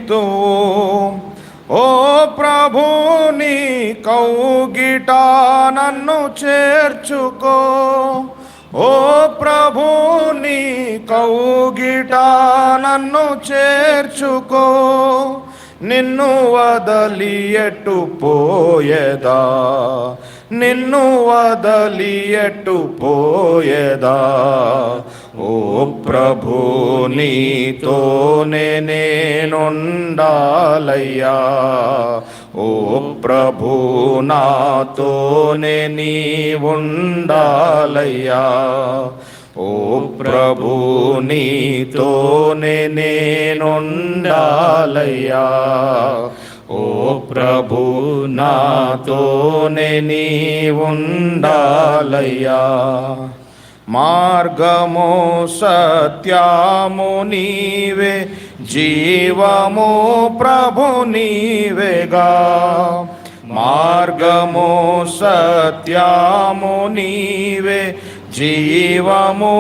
హేతువు. ఓ ప్రభు నీ కౌగిట నన్ను చేర్చుకో. ఓ ప్రభు నీ కౌగిట నన్ను చేర్చుకో. నిన్ను వదలి ఎటు పోయేదా, నిన్ను వదలి ఎటు పోయేదా. ఓ ప్రభు నీతోనే నేనుండాలయ్యా. ఓ ప్రభు నాతోనే నీ ఉండాలయ్యా. ఓ ప్రభు నీతోనే నేనుండాలయ్యా. ఓ ప్రభు నాతోనే నీ ఉండాలయ్యా. మార్గము సత్యము నీవే, జీవము ప్రభు నీవేగా. మార్గము సత్యము నీవే, జీవము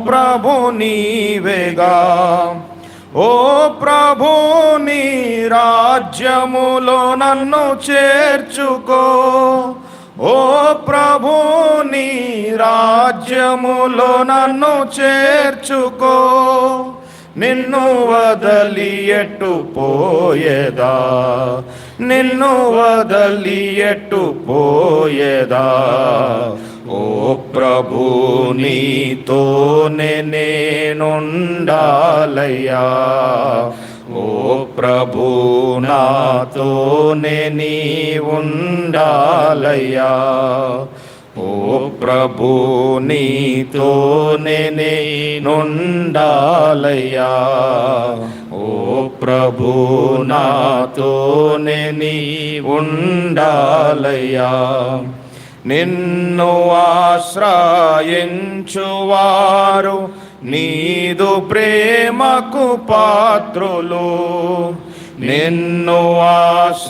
ప్రభు నీవేగా. ఓ ప్రభు నీ రాజ్యములో నన్ను చేర్చుకో. ఓ ప్రభు నీ రాజ్యములో నన్ను చేర్చుకో. నిన్ను వదలి ఎటు పోయేదా, నిన్ను వదలి ఎటు పోయేదా. ఓ ప్రభు నీతోనే నేనుండాలయ్యా. ఓ ప్రభు నాతోనే నీ ఉండాలయ్యా. ఓ ప్రభు నీతోనే నేనుండాలయ్యా. ఓ ప్రభు నాతోనే నీ ఉండాలయ్యా. నిన్ను ఆశ్రయించువారు నీదు ప్రేమకు పాత్రులు. నిన్ను ఆశ్రయించువారు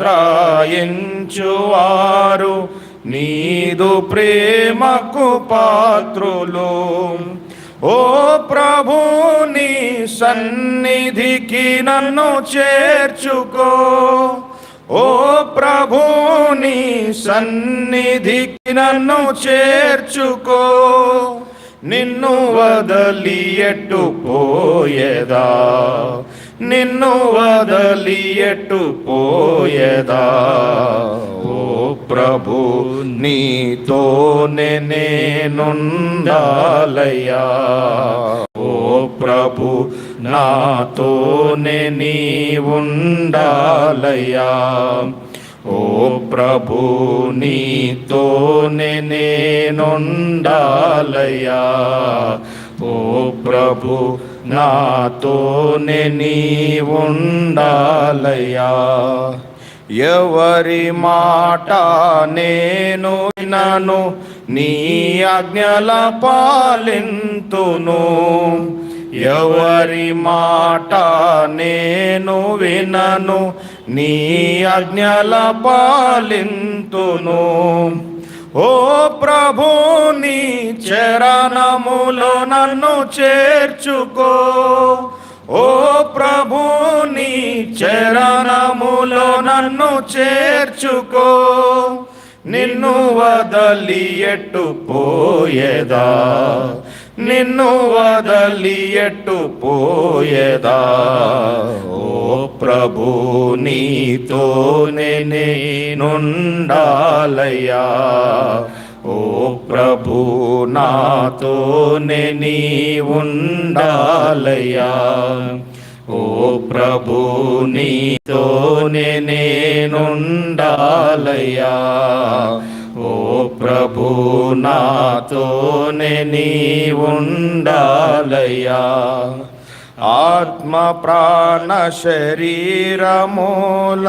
నీదు ప్రేమకు పాత్రులు. ఓ ప్రభు నీ సన్నిధికి నన్ను చేర్చుకో. ఓ ప్రభు నీ సన్నిధికి నన్ను చేర్చుకో. నిన్ను వదలి ఎటు పోయేదా, నిన్ను వదలి ఎటు పోయేదా. ఓ ప్రభు నీతోనే నేనుండాలయ్యా. ఓ ప్రభు నాతోనే నీ ఉండాలయ్యా. ఓ ప్రభు నీతోనే నేనుండాలయ్యా. ఓ ప్రభు నాతోనే నీ ఉండాలయ్యా. ఎవరి మాట నేను వినను, నీ ఆజ్ఞల పాలింతును. ఎవరి మాట నేను వినను, నీ ఆజ్ఞల పాలింతును. ఓ ప్రభు నీ చరణములో నన్ను చేర్చుకో. ఓ ప్రభు నీ చరణములో నన్ను చేర్చుకో. నిన్ను వదలి ఎటు పోయేదా, నిన్ను వదలి ఎటు పోయేదా. ఓ ప్రభు నీతోనే నేనుండాలయ్యా. ఓ ప్రభు నాతోనే నీ ఉండాలయ్యా. ఓ ప్రభు నీతోనే నేనుండాలయ్యా. ఓ ప్రభు నాతోనే నీ ఉండాలయ్యా. ఆత్మ ప్రాణ శరీరమూల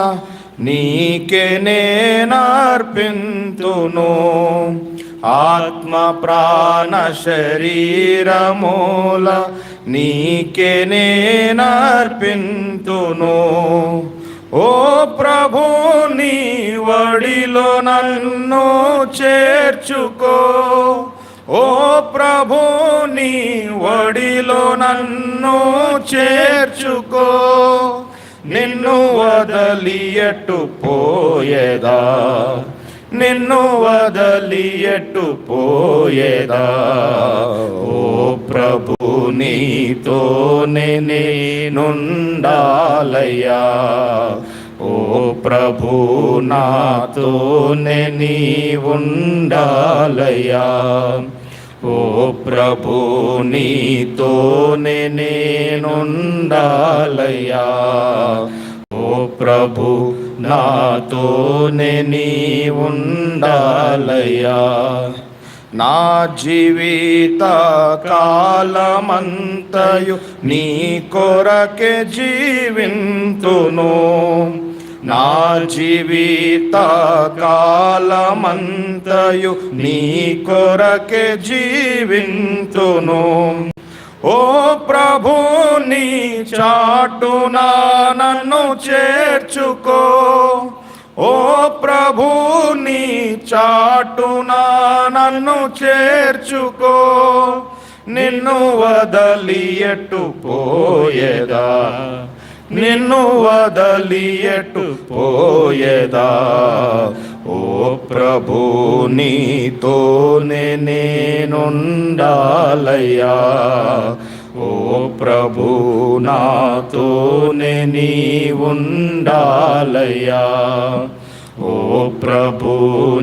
నీకే నేనర్పింతును. ఆత్మ ప్రాణ శరీరమూల నీకే నేనర్పింతును. ఓ ప్రభు నీ వడిలో నన్ను చేర్చుకో. ఓ ప్రభు నీ వడిలో నన్ను చేర్చుకో. నిన్ను వదలి ఎట్టు పోయేదా, నిన్ను వదలి ఎట్టు పోయేదా. ఓ ప్రభు నీతోనే నేనుండాలయ్యా, ఓ ప్రభు నాతోనే నీవుండాలయ్యా. ఓ ప్రభు నీతోనే నేనుండాలయ్యా, ఓ ప్రభు నాతోనే నీవుండాలయ్యా. నా జీవిత కాలమంతయు నీ కొరకే జీవింతును, నా జీవిత కాలమంతయు నీ కొరకే జీవింతును. ఓ ప్రభు నీ చాటున నన్ను చేర్చుకో, ఓ ప్రభు నీ చాటున నన్ను చేర్చుకో. నిన్ను వదలి ఎట్టు పోయేదా, నిన్ను వదలి ఎట్టు పోయేదా. ఓ ప్రభు నీతోనే నేనుండాలయ్యా, ఓ ప్రభు నాతోనే నీవుండాలయ్యా. ఓ ప్రభు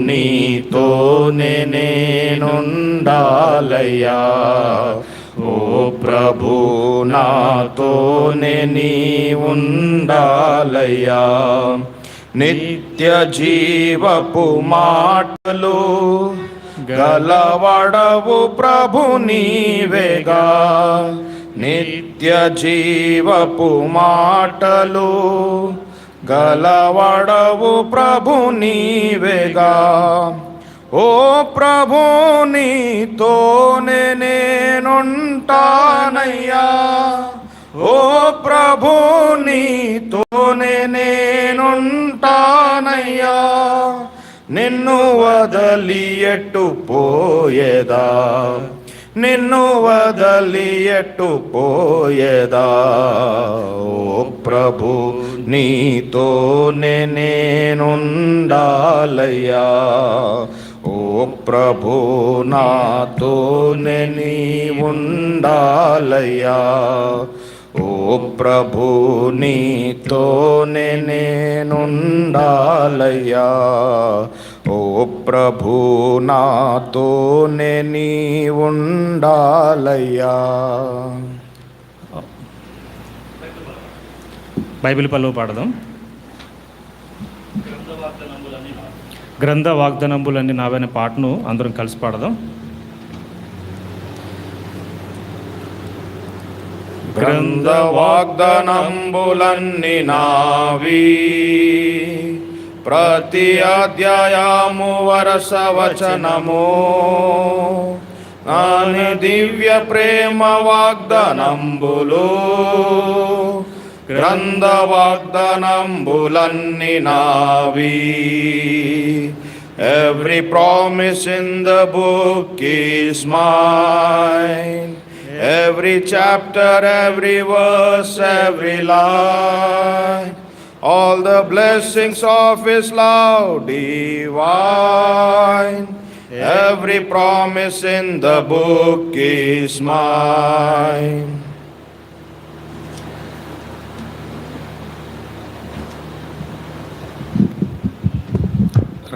నీతోనే నేనుండాలయ్యా, ఓ ప్రభు నాతోనే నీవుండాలయ్యా. నిత్య జీవపు మాటలు గలవడవు ప్రభు నీవేగా, నిత్య జీవపు మాటలు గలవడవు ప్రభు నీవేగా. ఓ ప్రభు నీతోనే నేనుంటానయ్యా, ఓ ప్రభు నీతోనే నేనుంటానయ్యా. నిన్ను వదలి ఎట్టు పోయేదా, నిన్ను వదలి ఎట్టు పోయేదా. ఓ ప్రభు నీతోనే నేనుండాలయ్యా, ఓ ప్రభు నాతోనే నీవుండాలయ్యా. ఓ ప్రభు నీతోనే నేనుండాలయ్యా, ఓ ప్రభు నాతోనే నీవుండాలయ్యా. బైబిల్ పల్లవి పాడదాం. గ్రంథ వాగ్దానంబులన్నీ నావైన పాటను అందరం కలిసి పాడదాం. గ్రంథ వాగ్దానంబులన్నీ నావి, ప్రతి అధ్యాయము వరస వచనము, నాని దివ్య ప్రేమ వాగ్దానంబులు. గ్రంథ వాగ్దానంబులన్నీ నావి. Every promise in the book is mine, every chapter, every verse, every line, all the blessings of His love divine. Every promise in the book is mine.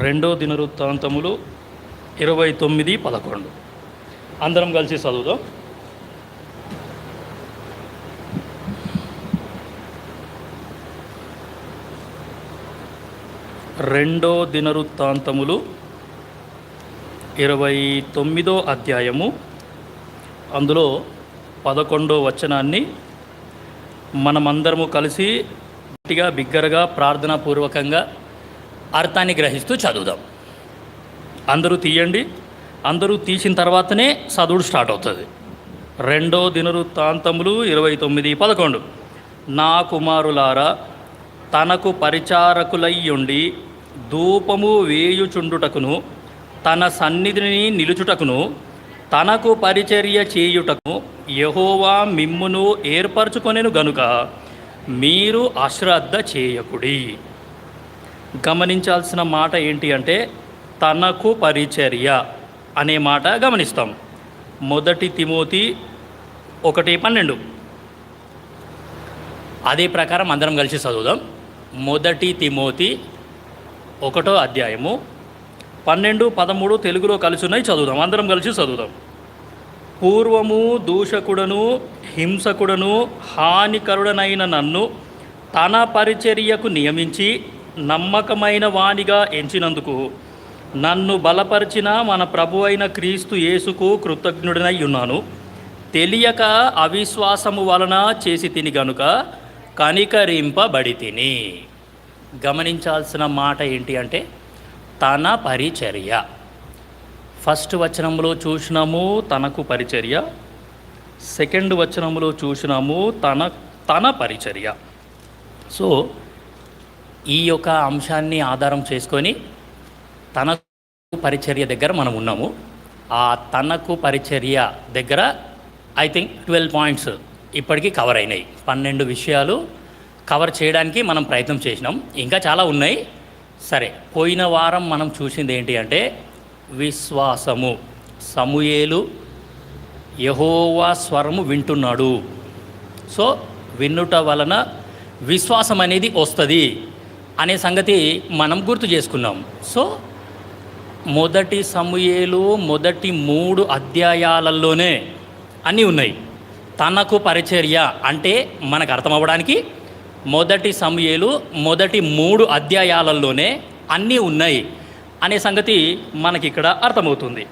రెండో దినవృత్తాంతములు 29:11 అందరం కలిసి చదువుదాం. రెండో దినవృత్తాంతములు 29వ అధ్యాయము అందులో 11వ వచనాన్ని మనమందరము కలిసి గట్టిగా బిగ్గరగా ప్రార్థనాపూర్వకంగా అర్థాన్ని గ్రహిస్తూ చదువుదాం. అందరూ తీయండి. అందరూ తీసిన తర్వాతనే చదువుడు స్టార్ట్ అవుతుంది. రెండో దినవృత్తాంతములు 29:11 నా కుమారులారా, తనకు పరిచారకులయ్యుండి ధూపము వేయుచుండుటకును, తన సన్నిధిని నిలుచుటకును, తనకు పరిచర్య చేయుటకు యెహోవా మిమ్మును ఏర్పరచుకొనెను గనుక మీరు అశ్రద్ధ చేయకుడి. గమనించాల్సిన మాట ఏంటి అంటే తనకు పరిచర్య అనే మాట గమనిస్తాం. 1 తిమోతి 1:12. అదే ప్రకారం అందరం కలిసి చదువుదాం. 1 తిమోతి 1వ అధ్యాయము 12, 13 తెలుగులో కలిసి ఉన్నాయి. చదువుదాం, అందరం కలిసి చదువుదాం. పూర్వము దూషకుడను హింసకుడను హానికరుడనైన నన్ను తన పరిచర్యకు నియమించి నమ్మకమైన వానిగా ఎంచినందుకు నన్ను బలపరిచిన మన ప్రభు అయిన క్రీస్తు యేసుకు కృతజ్ఞుడనై ఉన్నాను. తెలియక అవిశ్వాసము వలన చేసి తిని గనుక కనికరింపబడి తిని. గమనించాల్సిన మాట ఏంటి అంటే తన పరిచర్య. ఫస్ట్ వచనంలో చూసినాము తనకు పరిచర్య, సెకండ్ వచనంలో చూసినాము తన పరిచర్య. సో ఈ యొక్క అంశాన్ని ఆధారం చేసుకొని తనకు పరిచర్య దగ్గర మనం ఉన్నాము. ఆ తనకు పరిచర్య దగ్గర ఐ థింక్ 12 పాయింట్స్ ఇప్పటికీ కవర్ అయినాయి. 12 విషయాలు కవర్ చేయడానికి మనం ప్రయత్నం చేసినాం. ఇంకా చాలా ఉన్నాయి. సరే, పోయిన వారం మనం చూసింది ఏంటి అంటే విశ్వాసము. సమూయేలు యెహోవా స్వరము వింటున్నాడు. సో వినుట వలన విశ్వాసం అనేది వస్తుంది అనే సంగతి మనం గుర్తు చేసుకున్నాం. సో 1 సమూయేలు మొదటి 3 అధ్యాయాలలోనే అన్నీ ఉన్నాయి. తనకు పరిచర్య అంటే మనకు అర్థం అవ్వడానికి 1 సమూయేలు మొదటి 3 అధ్యాయాలలోనే అన్నీ ఉన్నాయి అనే సంగతి మనకిక్కడ అర్థమవుతుంది.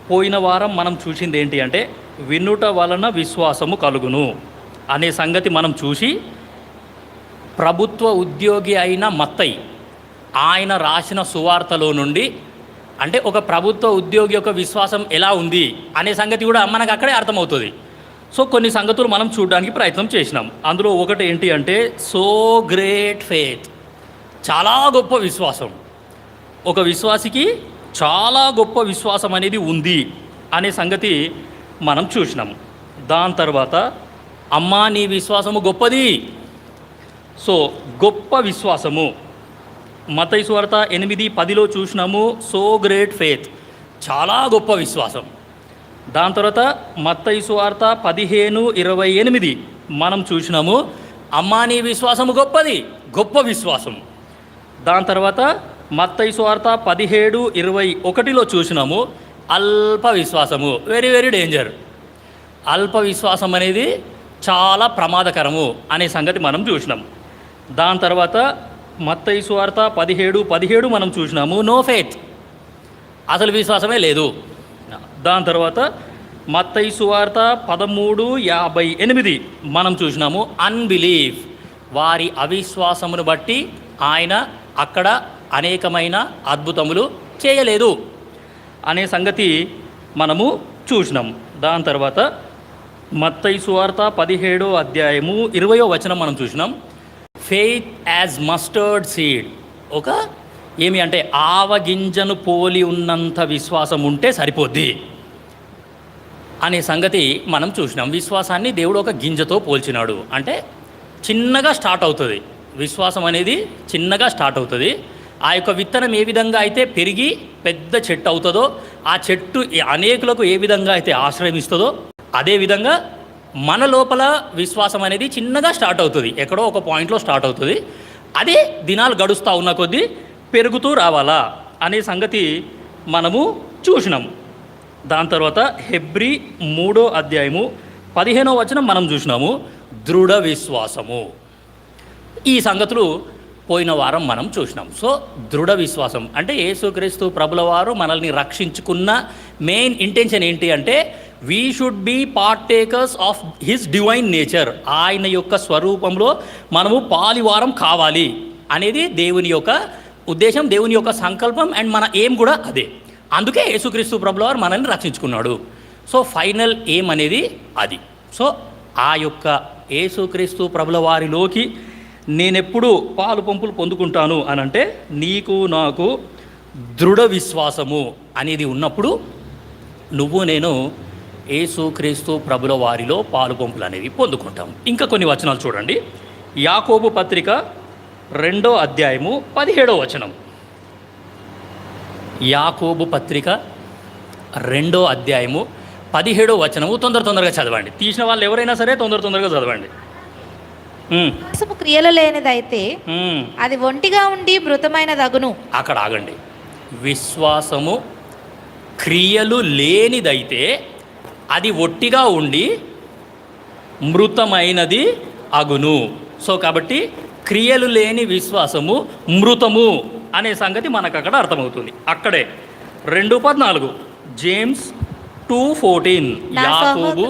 పోయిన వారం మనం చూసింది ఏంటి అంటే వినుట వలన విశ్వాసము కలుగును అనే సంగతి మనం చూసి ప్రభుత్వ ఉద్యోగి అయిన మత్తయి ఆయన రాసిన సువార్తలో నుండి అంటే ఒక ప్రభుత్వ ఉద్యోగి యొక్క విశ్వాసం ఎలా ఉంది అనే సంగతి కూడా మనకు అక్కడే అర్థమవుతుంది. సో కొన్ని సంగతులు మనం చూడడానికి ప్రయత్నం చేసినాం. అందులో ఒకటి ఏంటి అంటే సో గ్రేట్ ఫెయిత్, చాలా గొప్ప విశ్వాసం. ఒక విశ్వాసికి చాలా గొప్ప విశ్వాసం అనేది ఉంది అనే సంగతి మనం చూసినాం. దాని తర్వాత అమ్మా నీ విశ్వాసము గొప్పది. సో గొప్ప విశ్వాసము మత్తయి సువార్త 8:10లో చూసినాము. సో గ్రేట్ ఫెయిత్, చాలా గొప్ప విశ్వాసం. దాని తర్వాత మత్తయి సువార్త 15:28 మనం చూసినాము. అమ్మా నీ విశ్వాసము గొప్పది, గొప్ప విశ్వాసం. దాని తర్వాత మత్తయి సువార్త 17:21లో చూసినాము. అల్ప విశ్వాసము, వెరీ వెరీ డేంజర్. అల్ప విశ్వాసం అనేది చాలా ప్రమాదకరము అనే సంగతి మనం చూసినాం. దాని తర్వాత మత్తయి సువార్త 17:17 మనం చూసినాము. నో ఫెయిత్, అసలు విశ్వాసమే లేదు. దాని తర్వాత మత్తయి సువార్త 13:58 మనం చూసినాము. అన్బిలీఫ్, వారి అవిశ్వాసమును బట్టి ఆయన అక్కడ అనేకమైన అద్భుతములు చేయలేదు అనే సంగతి మనము చూసినాం. దాని తర్వాత మత్తయి సువార్త 17వ అధ్యాయము 20వ వచనం మనం చూసినాం. ఫెయిత్ యాజ్ మస్టర్డ్ సీడ్, ఒక ఏమి అంటే ఆవగింజను పోలి ఉన్నంత విశ్వాసం ఉంటే సరిపోద్ది అనే సంగతి మనం చూసినాం. విశ్వాసాన్ని దేవుడు ఒక గింజతో పోల్చినాడు. అంటే చిన్నగా స్టార్ట్ అవుతుంది విశ్వాసం అనేది, చిన్నగా స్టార్ట్ అవుతుంది. ఆ యొక్క విత్తనం ఏ విధంగా అయితే పెరిగి పెద్ద చెట్టు అవుతుందో, ఆ చెట్టు అనేకులకు ఏ విధంగా అయితే ఆశ్రయం ఇస్తుందో, అదేవిధంగా మన లోపల విశ్వాసం అనేది చిన్నగా స్టార్ట్ అవుతుంది. ఎక్కడో ఒక పాయింట్లో స్టార్ట్ అవుతుంది. అదే దినాలు గడుస్తూ ఉన్న కొద్దీ పెరుగుతూ రావాలా అనే సంగతి మనము చూసినాము. దాని తర్వాత హెబ్రీ 3వ అధ్యాయము 15వ వచనం మనం చూసినాము. దృఢ విశ్వాసము. ఈ సంగతులు పోయిన వారం మనం చూసినాం. సో దృఢ విశ్వాసం అంటే యేసుక్రీస్తు ప్రభుల వారు మనల్ని రక్షించుకున్న మెయిన్ ఇంటెన్షన్ ఏంటి అంటే we should be partakers of his divine nature. ఆయన యొక్క స్వరూపంలో మనము పాలివారం కావాలి అనేది దేవుని యొక్క ఉద్దేశం, దేవుని యొక్క సంకల్పం. అండ్ మన ఎయిమ్ కూడా అదే. అందుకే యేసుక్రీస్తు ప్రభుల వారు మనల్ని రక్షించుకున్నాడు. సో ఫైనల్ ఎయిమ్ అనేది అది. సో ఆ యొక్క యేసుక్రీస్తు ప్రభుల వారిలోకి నేనెప్పుడు పాలు పంపులు పొందుకుంటాను అని అంటే నీకు నాకు దృఢ విశ్వాసము అనేది ఉన్నప్పుడు నువ్వు నేను యేసుక్రీస్తు ప్రభుల వారిలో పాలు పంపులు అనేవి పొందుకుంటాం. ఇంకా కొన్ని వచనాలు చూడండి. యాకోబు పత్రిక 2వ అధ్యాయము 17వ వచనం. యాకోబు పత్రిక 2వ అధ్యాయము 17వ వచనము. తొందరగా చదవండి. తీసిన వాళ్ళు ఎవరైనా సరే తొందరగా చదవండి. విశ్వాసము క్రియలు లేనిదైతే అది ఒంటిగా ఉండి మృతమైనదగును. అక్కడ ఆగండి. విశ్వాసము క్రియలు లేనిదైతే అది ఒట్టిగా ఉండి మృతమైనది అగును. సో కాబట్టి క్రియలు లేని విశ్వాసము మృతము అనే సంగతి మనకు అక్కడ అర్థమవుతుంది. అక్కడే 2:14 జేమ్స్ 2:14 యాకోబు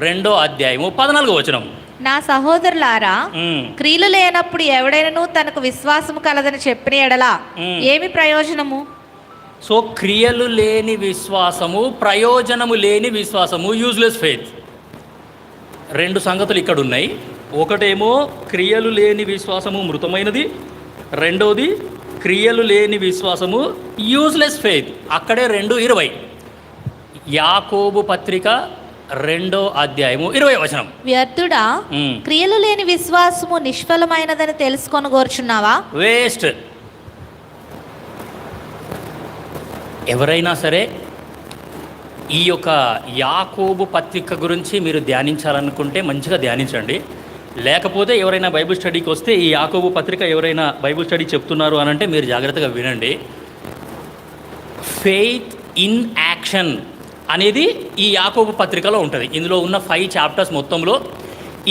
2వ అధ్యాయము 14వ వచనం. నా సహోదరులారా, క్రియలు లేనప్పుడు ఎవడైనను తనకు విశ్వాసము కలదని చెప్పిన ఎడలా ఏమి ప్రయోజనము? సో క్రియలు లేని విశ్వాసము, ప్రయోజనము లేని విశ్వాసము, యూజ్లెస్ ఫెయిత్. 2 సంగతులు ఇక్కడ ఉన్నాయి. ఒకటేమో క్రియలు లేని విశ్వాసము మృతమైనది, రెండోది క్రియలు లేని విశ్వాసము యూజ్లెస్ ఫెయిత్. అక్కడే 2:20 యాకోబు పత్రిక 2వ అధ్యాయము 20వ వచనం. వ్యర్థుడా, క్రియలు లేని విశ్వాసము నిష్ఫలమైనదని తెలుసుకొని కోరుచున్నావా? వేస్ట్. ఎవరైనా సరే ఈ యొక్క యాకోబు పత్రిక గురించి మీరు ధ్యానించాలనుకుంటే మంచిగా ధ్యానించండి. లేకపోతే ఎవరైనా బైబిల్ స్టడీకి వస్తే ఈ యాకోబు పత్రిక ఎవరైనా బైబిల్ స్టడీ చెప్తున్నారు అని అంటే మీరు జాగ్రత్తగా వినండి. ఫెయిత్ ఇన్ యాక్షన్ అనేది ఈ యాకోబు పత్రికలో ఉంటుంది. ఇందులో ఉన్న 5 చాప్టర్స్ మొత్తంలో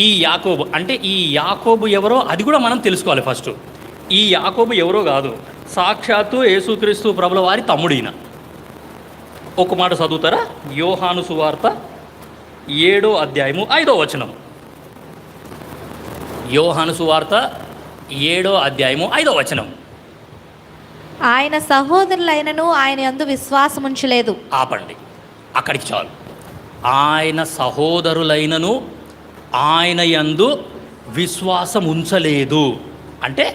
ఈ యాకోబు అంటే ఈ యాకోబు ఎవరో అది కూడా మనం తెలుసుకోవాలి. ఫస్ట్ ఈ యాకోబు ఎవరో కాదు, సాక్షాత్తు యేసుక్రీస్తు ప్రభుల వారి తమ్ముడు ఈయన. ఒక మాట చదువుతారా? యోహాను సువార్త 7వ అధ్యాయము 5వ వచనం. యోహాను సువార్త 7వ అధ్యాయము 5వ వచనం. ఆయన సహోదరులైనను ఆయన యందు విశ్వాసం ఉంచలేదు. ఆపండి, అక్కడికి చాలు. ఆయన సహోదరులైనను ఆయన యందు విశ్వాసం ఉంచలేదు అంటే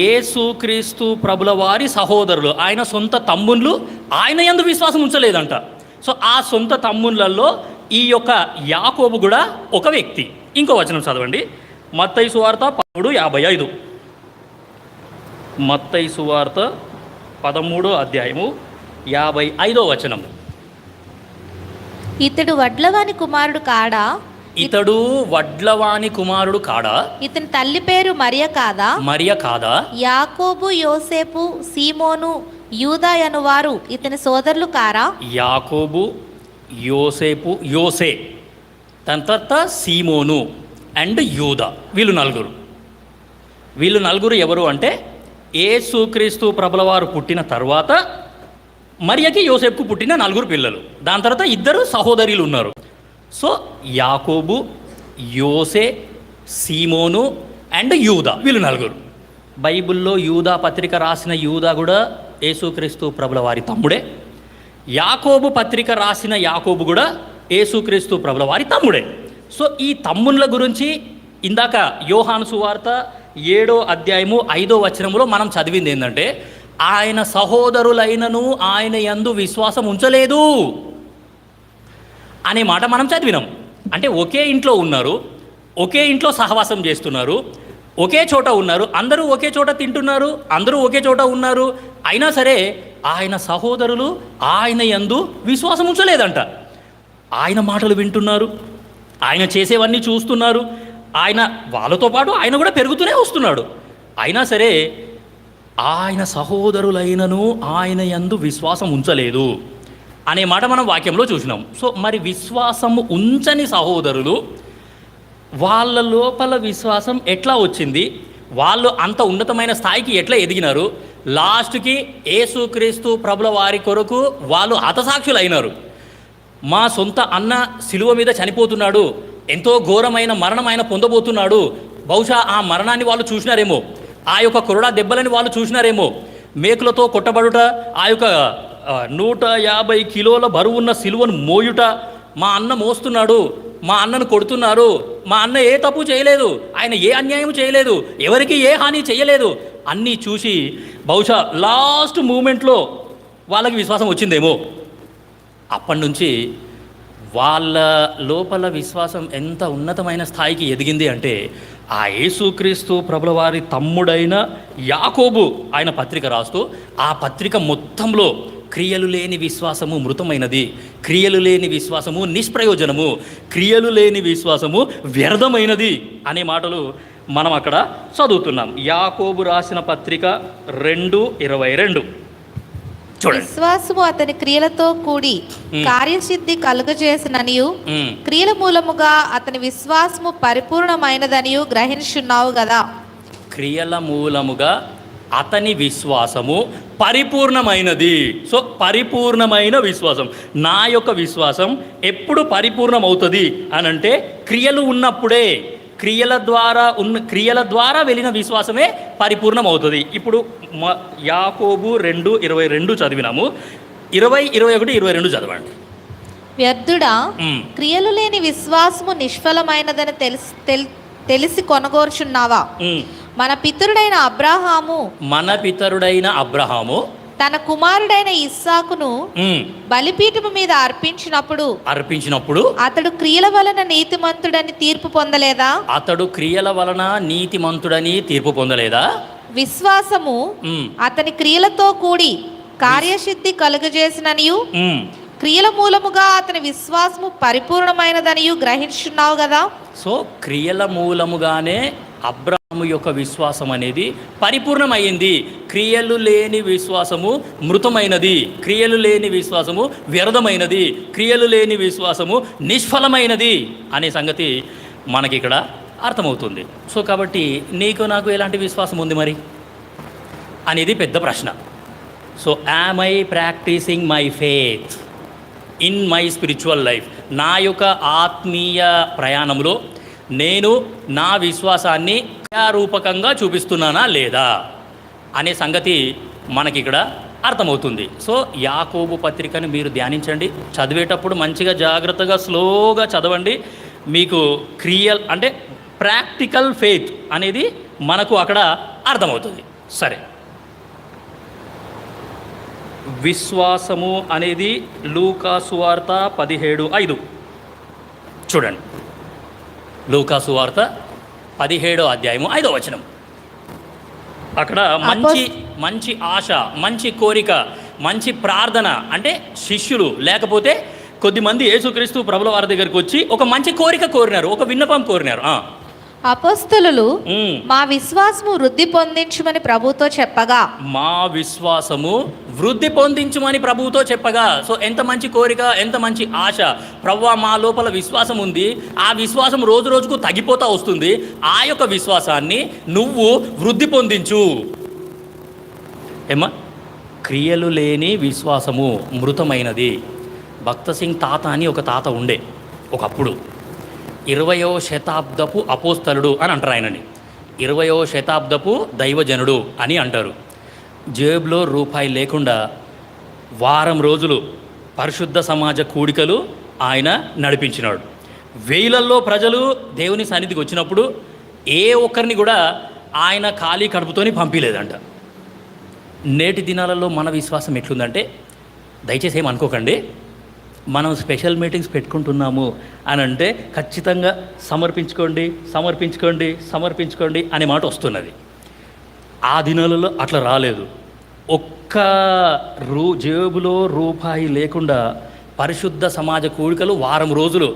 యేసుక్రీస్తు ప్రభుల వారి సహోదరులు, ఆయన సొంత తమ్ముళ్ళు ఆయన యందు విశ్వాసం ఉంచలేదంట. సో ఆ సొంత తమ్ముళ్ళల్లో ఈ యొక్క యాకోబు కూడా ఒక వ్యక్తి. ఇంకో వచనం చదవండి. మత్తయి సువార్త 13:55. మత్తయి సువార్త 13వ అధ్యాయము 55వ వచనం. ఇతడు వడ్లవాని కుమారుడు కాడా? ఇతడు వడ్లవాని కుమారుడు కాడా? ఇతని తల్లి పేరు మరియ కాదా? మరియ కాదా? యాకోబు, యోసేపు, సీమోను, యూదా అను వారు ఇతని సోదరులు కారా? యాకోబు, యోసేపు, యోసే, దాని తర్వాత సీమోను అండ్ యూదా. వీళ్ళు నలుగురు ఎవరు అంటే యేసుక్రీస్తు ప్రభుల వారు పుట్టిన తర్వాత మరియకి యోసేపుకు పుట్టిన 4 పిల్లలు. దాని తర్వాత 2 సహోదరులు ఉన్నారు. సో యాకోబు, యోసే, సీమోను అండ్ యూదా, వీళ్ళు 4. బైబిల్లో యూదా పత్రిక రాసిన యూదా కూడా యేసుక్రీస్తు ప్రభుల వారి తమ్ముడే. యాకోబు పత్రిక రాసిన యాకోబు కూడా యేసుక్రీస్తు ప్రభుల వారి తమ్ముడే. సో ఈ తమ్ముళ్ళ గురించి ఇందాక యోహాను సువార్త 7వ అధ్యాయము 5వ వచనములో మనం చదివింది ఏంటంటే ఆయన సహోదరులైనను ఆయన యందు విశ్వాసం ఉంచలేదు అనే మాట మనం చదివినాం. అంటే ఒకే ఇంట్లో ఉన్నారు, ఒకే ఇంట్లో సహవాసం చేస్తున్నారు, ఒకే చోట ఉన్నారు, అందరూ ఒకే చోట తింటున్నారు, అందరూ ఒకే చోట ఉన్నారు. అయినా సరే ఆయన సహోదరులు ఆయన యందు విశ్వాసం ఉంచలేదంట. ఆయన మాటలు వింటున్నారు, ఆయన చేసేవన్నీ చూస్తున్నారు, ఆయన వాళ్ళతో పాటు ఆయన కూడా పెరుగుతూనే వస్తున్నాడు. అయినా సరే ఆయన సహోదరులైనను ఆయన యందు విశ్వాసం ఉంచలేదు అనే మాట మనం వాక్యంలో చూసినాం. సో మరి విశ్వాసము ఉంచని సహోదరులు వాళ్ళ లోపల విశ్వాసం ఎట్లా వచ్చింది? వాళ్ళు అంత ఉన్నతమైన స్థాయికి ఎట్లా ఎదిగినారు? లాస్ట్కి యేసుక్రీస్తు ప్రభుల వారి కొరకు వాళ్ళు హతసాక్షులు అయినారు. మా సొంత అన్న సిలువ మీద చనిపోతున్నాడు, ఎంతో ఘోరమైన మరణం ఆయన పొందబోతున్నాడు. బహుశా ఆ మరణాన్ని వాళ్ళు చూసినారేమో, ఆ యొక్క కొరడా దెబ్బలని వాళ్ళు చూసినారేమో, మేకులతో కొట్టబడుట, ఆ యొక్క 150 కిలోల బరువున్న సిలువను మోయుట, మా అన్న మోస్తున్నాడు, మా అన్నను కొడుతున్నారు, మా అన్న ఏ తప్పు చేయలేదు, ఆయన ఏ అన్యాయం చేయలేదు, ఎవరికి ఏ హాని చేయలేదు అన్నీ చూసి బహుశా లాస్ట్ మూమెంట్లో వాళ్ళకి విశ్వాసం వచ్చిందేమో. అప్పటి నుంచి వాళ్ళ లోపల విశ్వాసం ఎంత ఉన్నతమైన స్థాయికి ఎదిగింది అంటే ఆ యేసుక్రీస్తు ప్రభుల వారి తమ్ముడైన యాకోబు ఆయన పత్రిక రాస్తూ ఆ పత్రిక మొత్తంలో క్రియలు లేని విశ్వాసము మృతమైనది, క్రియలు లేని విశ్వాసము నిష్ప్రయోజనము, క్రియలు లేని విశ్వాసము వ్యర్థమైనది అనే మాటలు మనం అక్కడ చదువుతున్నాం. యాకోబు రాసిన పత్రిక 2:22 చూడండి. విశ్వాసము అతని క్రియలతో కూడి కార్యసిద్ధి కలుగజేసిననియు క్రియల మూలముగా అతని విశ్వాసము పరిపూర్ణమైనదనియు గ్రహించున్నావు కదా. క్రియల మూలముగా అతని విశ్వాసము పరిపూర్ణమైనది. సో పరిపూర్ణమైన విశ్వాసం, నా యొక్క విశ్వాసం ఎప్పుడు పరిపూర్ణమవుతుంది అని అంటే క్రియలు ఉన్నప్పుడే. క్రియల ద్వారా వెళ్ళిన విశ్వాసమే పరిపూర్ణమవుతుంది. ఇప్పుడు యాకోబు 2:22 చదివినాము. 20, 21, 22 చదవండి. వ్యర్థుడా, క్రియలు లేని విశ్వాసము నిష్ఫలమైనదని తెలిసి కొనగోర్చున్నావా? మన పితరుడైన అబ్రహాము తన కుమారుడైన ఇస్సాకును బలిపీఠము మీద అర్పించినప్పుడు అతడు క్రియల వలన నీతిమంతుడని తీర్పు పొందలేదా? విశ్వాసము అతని క్రియలతో కూడి కార్యసిద్ధి కలుగజేసిననియు క్రియల మూలముగా అతని విశ్వాసము పరిపూర్ణమైనదనియు గ్రహించున్నావు కదా. సో క్రియల మూలముగానే అబ్రహాము యొక్క విశ్వాసం అనేది పరిపూర్ణమైంది. క్రియలు లేని విశ్వాసము మృతమైనది, క్రియలు లేని విశ్వాసము వ్యర్థమైనది, క్రియలు లేని విశ్వాసము నిష్ఫలమైనది అనే సంగతి మనకి ఇక్కడ అర్థమవుతుంది. సో కాబట్టి నీకు నాకు ఎలాంటి విశ్వాసం ఉంది మరి అనేది పెద్ద ప్రశ్న. So am I practising my faith in my spiritual life? నా యొక్క ఆత్మీయ ప్రయాణంలో నేను నా విశ్వాసాన్ని క్రియారూపకంగా చూపిస్తున్నానా లేదా అనే సంగతి మనకి ఇక్కడ అర్థమవుతుంది. సో యాకోబు పత్రికను మీరు ధ్యానించండి, చదివేటప్పుడు మంచిగా జాగ్రత్తగా స్లోగా చదవండి. మీకు అంటే ప్రాక్టికల్ ఫెయిత్ అనేది మనకు అక్కడ అర్థమవుతుంది. సరే, విశ్వాసము అనేది లూకా సువార్త 17:5 చూడండి. లూకా సువార్త 17వ అధ్యాయము 5వ వచనం. అక్కడ మంచి ఆశ, మంచి కోరిక, మంచి ప్రార్థన. అంటే శిష్యులు లేకపోతే కొద్దిమంది యేసుక్రీస్తు ప్రభుల వారి దగ్గరికి వచ్చి ఒక మంచి కోరిక కోరినారు, ఒక విన్నపం కోరినారు. అపోస్తలులు మా విశ్వాసము వృద్ధి పొందించుమని ప్రభువుతో చెప్పగా, సో ఎంత మంచి కోరిక, ఎంత మంచి ఆశ. ప్రభువా, మా లోపల విశ్వాసం ఉంది, ఆ విశ్వాసం రోజు రోజుకు తగ్గిపోతూ వస్తుంది, ఆ యొక్క విశ్వాసాన్ని నువ్వు వృద్ధి పొందించు. ఏమ్మా, క్రియలు లేని విశ్వాసము మృతమైనది. భక్త సింగ్ తాత అని ఒక తాత ఉండే ఒకప్పుడు. 20వ శతాబ్దపు అపోస్తలుడు అని అంటారు ఆయనని, 20వ శతాబ్దపు దైవజనుడు అని అంటారు. జేబులో రూపాయి లేకుండా వారం రోజులు పరిశుద్ధ సమాజ కూడికలు ఆయన నడిపించినాడు. వేలల్లో ప్రజలు దేవుని సన్నిధికి వచ్చినప్పుడు ఏ ఒక్కరిని కూడా ఆయన ఖాళీ కడుపుతోని పంపించలేదంట. నేటి దినాలలో మన విశ్వాసం ఎట్లుందంటే, దయచేసి ఏమనుకోకండి, మనం స్పెషల్ మీటింగ్స్ పెట్టుకుంటున్నాము అని అంటే ఖచ్చితంగా సమర్పించుకోండి అనే మాట వస్తున్నది. ఆ దినాలలో అట్లా రాలేదు. ఒక్క జేబులో రూపాయి లేకుండా పరిశుద్ధ సమాజ కూడికలు వారం రోజులు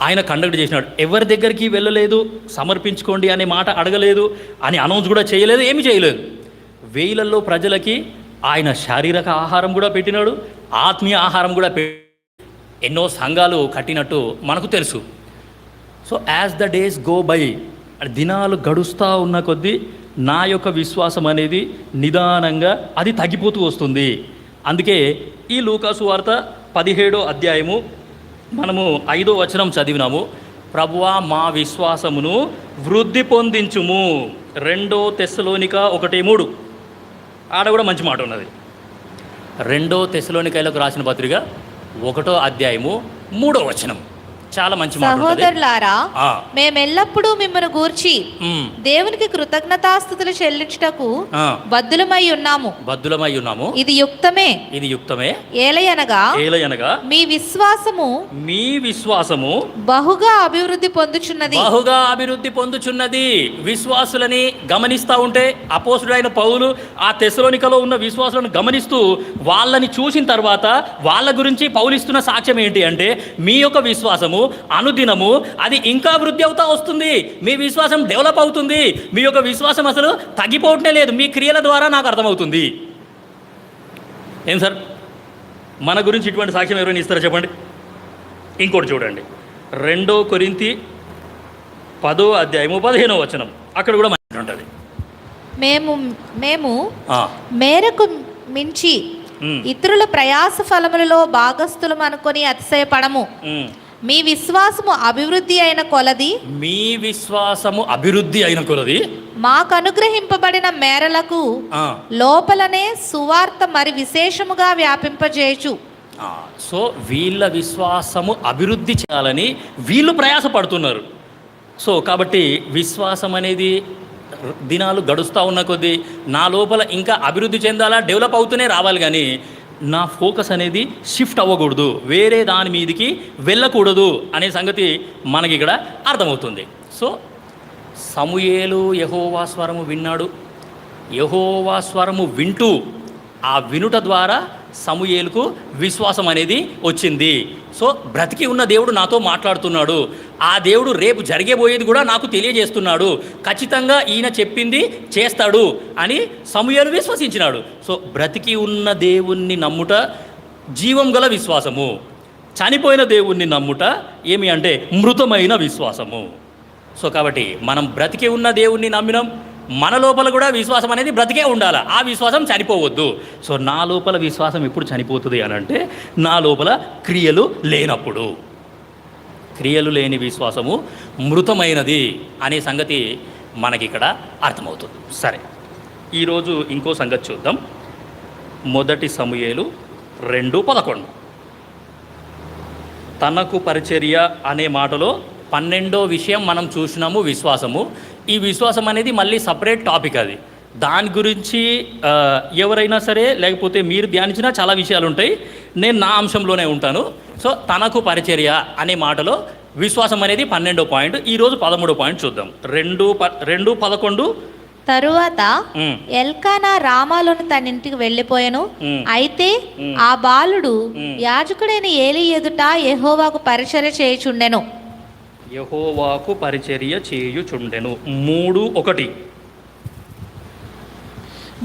ఆయన కండక్ట్ చేసినాడు. ఎవరి దగ్గరికి వెళ్ళలేదు, సమర్పించుకోండి అనే మాట అడగలేదు, అని అనౌన్స్ కూడా చేయలేదు, ఏమి చేయలేదు. వేలల్లో ప్రజలకి ఆయన శారీరక ఆహారం కూడా పెట్టినాడు, ఆత్మీయ ఆహారం కూడా ఎన్నో సంఘాలు కట్టినట్టు మనకు తెలుసు. So as the days go by, దినాలు గడుస్తూ ఉన్న కొద్దీ నా యొక్క విశ్వాసం అనేది నిదానంగా అది తగ్గిపోతూ వస్తుంది. అందుకే ఈ లూకా సువార్త 17వ అధ్యాయము మనము 5వ వచనం చదివినాము. ప్రభువా, మా విశ్వాసమును వృద్ధి పొందించుము. 2 తెస్సలోనిక 1:3 ఆడ కూడా మంచి మాట ఉన్నది. 2 తెస్సలోనికైలకు రాసిన పత్రిక 1వ అధ్యాయము 3వ వచనం చాలా మంచి మాట ఉంటుంది. సహోదరులారా, ఆ. మేమెల్లప్పుడూ మిమ్మల్ని గూర్చి ఉమ్, దేవునికి కృతజ్ఞతాస్తుతులు చెల్లించుటకు ఆ. బద్దులమై ఉన్నాము. బద్ధులమై ఉన్నాము. ఇది యుక్తమే. ఇది యుక్తమే. ఏలయనగా ఏలయనగా మీ విశ్వాసము మీ విశ్వాసము బహుగా అభివృద్ధి పొందుచున్నది. బహుగా అభివృద్ధి పొందుచున్నది. విశ్వాసులని గమనిస్తూ ఉంటే అపోస్తుడైన పౌలు ఆ తెస్సలోనికలో ఉన్న విశ్వాసులను గమనిస్తూ వాళ్ళని చూసిన తర్వాత వాళ్ళ గురించి పౌలిస్తున్న సాక్ష్యం ఏంటి అంటే, మీ యొక్క విశ్వాసము అనుదినము అది ఇంకా వృద్ధి అవుతా వస్తుంది. మీ విశ్వాసం డెవలప్ అవుతుంది. మీ యొక్క విశ్వాసం అసలు తగ్గిపోవటమే లేదు. మీ క్రియల ద్వారా నాకు అర్థమవుతుంది. ఏం సార్, మన గురించి ఇటువంటి సాక్ష్యం ఎవరైనా ఇస్తారా చెప్పండి. ఇంకోటి చూడండి, 2 కొరింథీ 10వ అధ్యాయము 15వ వచనం. అక్కడ కూడా మంచి ఉంటుంది. మేము మేము ఆ, మేరకు మించి ఉమ్, ఇతరుల ప్రయాస ఫలములలో భాగస్థులం అనుకొని అతిశయపడము. ఉమ్. మీ విశ్వాసము అభివృద్ధి అయిన కొలది మీ విశ్వాసము అభివృద్ధి అయిన కొలది మాకు అనుగ్రహింపబడిన మేరలకు ఆ, లోపలనే సువార్త మరి విశేషముగా వ్యాపింపజేయచు. ఆ, సో వీళ్ళ విశ్వాసము అభివృద్ధి చేయాలని వీళ్ళు ప్రయాసపడుతున్నారు. సో కాబట్టి విశ్వాసం అనేది దినాలు గడుస్తూ ఉన్న కొద్దీ నా లోపల ఇంకా అభివృద్ధి చెందాలా, డెవలప్ అవుతూనే రావాలి. కానీ నా ఫోకస్ అనేది షిఫ్ట్ అవ్వకూడదు, వేరే దాని మీదకి వెళ్ళకూడదు అనే సంగతి మనకి ఇక్కడ అర్థమవుతుంది. సో సమూయేలు యెహోవా స్వరము విన్నాడు. యెహోవా స్వరము వింటూ ఆ వినుట ద్వారా సమూయేలుకు విశ్వాసం అనేది వచ్చింది. సో బ్రతికి ఉన్న దేవుడు నాతో మాట్లాడుతున్నాడు, ఆ దేవుడు రేపు జరగబోయేది కూడా నాకు తెలియజేస్తున్నాడు, ఖచ్చితంగా ఈయన చెప్పింది చేస్తాడు అని సమూయేలు విశ్వసించినాడు. సో బ్రతికి ఉన్న దేవుణ్ణి నమ్ముట జీవం గల విశ్వాసము, చనిపోయిన దేవుణ్ణి నమ్ముట ఏమి అంటే మృతమైన విశ్వాసము. సో కాబట్టి మనం బ్రతికి ఉన్న దేవుణ్ణి నమ్మినాం, మన లోపల కూడా విశ్వాసం అనేది బ్రతికే ఉండాలి. ఆ విశ్వాసం చనిపోవద్దు. సో నా లోపల విశ్వాసం ఎప్పుడు చనిపోతుంది అని అంటే, నా లోపల క్రియలు లేనప్పుడు. క్రియలు లేని విశ్వాసము మృతమైనది అనే సంగతి మనకిక్కడ అర్థమవుతుంది. సరే, ఈరోజు ఇంకో సంగతి చూద్దాం. 1 సమూయేలు 2:11. తనకు పరిచర్య అనే మాటలో 12వ విషయం మనం చూసినాము, విశ్వాసము. ఈ విశ్వాసం అనేది మళ్ళీ సపరేట్ టాపిక్. అది దాని గురించి ఎవరైనా సరే లేకపోతే మీరు ధ్యానించినా చాలా విషయాలు ఉంటాయి. నేను నా అంశంలోనే ఉంటాను. సో తనకు పరిచర్య అనే మాటలో విశ్వాసం అనేది 12వ పాయింట్. ఈరోజు 13వ పాయింట్ చూద్దాం. 2:11. తరువాత ఉమ్. ఎల్కానా రామాలోని తన ఇంటికి వెళ్ళిపోయాను. ఉమ్. అయితే ఉమ్. ఆ బాలుడు ఉమ్. యాజకుడైన ఏలీ ఎదుట యెహోవాకు పరిచర్య చేయుచుండెను. యెహోవాకు పరిచర్య చేయుచుండెను. 3:1.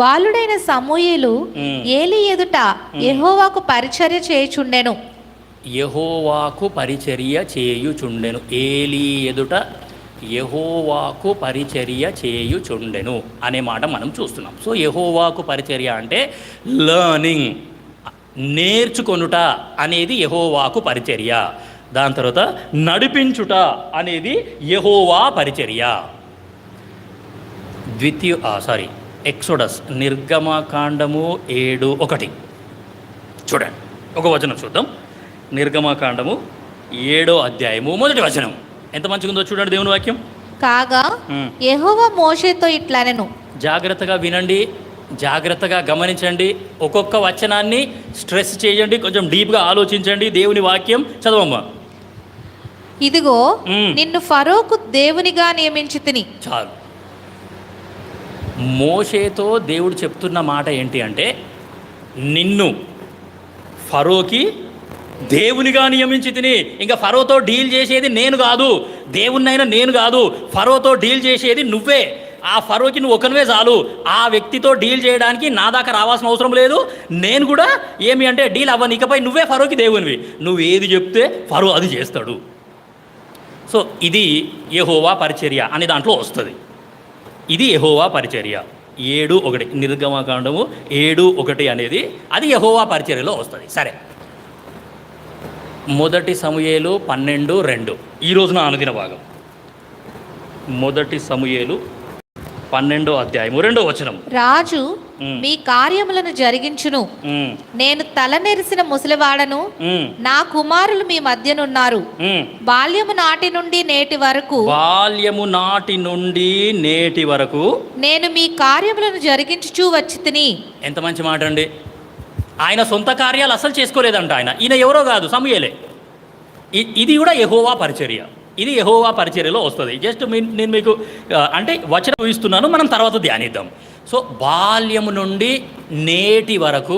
బాలుడైన సమూయేలు ఉమ్. ఏలీ ఎదుట యెహోవాకు పరిచర్య చేయుచుండెను. యెహోవాకు పరిచర్య చేయుచుండెను. ఏలీ ఎదుట యెహోవాకు పరిచర్య చేయుచుండెను అనే మాట మనం చూస్తున్నాం. సో యెహోవాకు పరిచర్య అంటే లర్నింగ్, నేర్చుకొనుట అనేది యెహోవాకు పరిచర్య. దాని తర్వాత నడిపించుట అనేది యెహోవా పరిచర్య. ఎక్సోడస్ నిర్గమకాండము 7:1. చూడండి, ఒక వచనం చూద్దాం. నిర్గమకాండము 7వ అధ్యాయము 1వ వచనం. ఎంత మంచిగా ఉందో చూడండి దేవుని వాక్యం. కాగా యెహోవా మోషేతో ఇట్లనెను. జాగ్రత్తగా వినండి, జాగ్రత్తగా గమనించండి, ఒక్కొక్క వచనాన్ని స్ట్రెస్ చేయండి, కొంచెం డీప్గా ఆలోచించండి. దేవుని వాక్యం చదవమ్మా. ఇదిగో మ్మ్. నిన్ను ఫరోకు దేవునిగా నియమించితిని. చాలు. మోషేతో దేవుడు చెప్తున్న మాట ఏంటి అంటే, నిన్ను ఫరోకి దేవునిగా నియమించి తిని. ఇంకా ఫరోతో డీల్ చేసేది నేను కాదు, దేవుణ్ణైనా నేను కాదు, ఫరోతో డీల్ చేసేది నువ్వే. ఆ ఫరోకి నువ్వు ఒకనివే చాలు. ఆ వ్యక్తితో డీల్ చేయడానికి నా దాకా రావాల్సిన అవసరం లేదు. నేను కూడా ఏమి అంటే డీల్ అవ్వను. ఇకపై నువ్వే ఫరోకి దేవునివి. నువ్వు ఏది చెప్తే ఫరో అది చేస్తాడు. సో ఇది యెహోవా పరిచర్య అనే దాంట్లో వస్తుంది. ఇది యెహోవా పరిచర్య. 7:1 నిర్గమకాండము 7:1 అనేది అది యెహోవా పరిచర్యలో వస్తుంది. సరే, 1 సమూయేలు 12:2 ఈ రోజున అనుదిన భాగం. 1 సమూయేలు 12వ అధ్యాయము 2వ వచనం. రాజు మీ కార్యములను జరిగించును. నేను తలనెరిసిన ముసలివాడను, నా కుమారులు మీ మధ్యనున్నారు. బాల్యము నాటి నుండి నేటి వరకు నేను మీ కార్యములను జరిగించుచూ వచ్చి తిని. ఎంత మంచి మాట అండి. ఆయన సొంత కార్యాలు అసలు చేసుకోలేదంట. ఈయన ఎవరో కాదు, సమూయేలే. ఇది కూడా యెహోవా పరిచర్య. ఇది యెహోవా పరిచర్యలో వస్తుంది. జస్ట్ నేను మీకు అంటే వచనం ఊహిస్తున్నాను, మనం తర్వాత ధ్యానిద్దాం. సో బాల్యము నుండి నేటి వరకు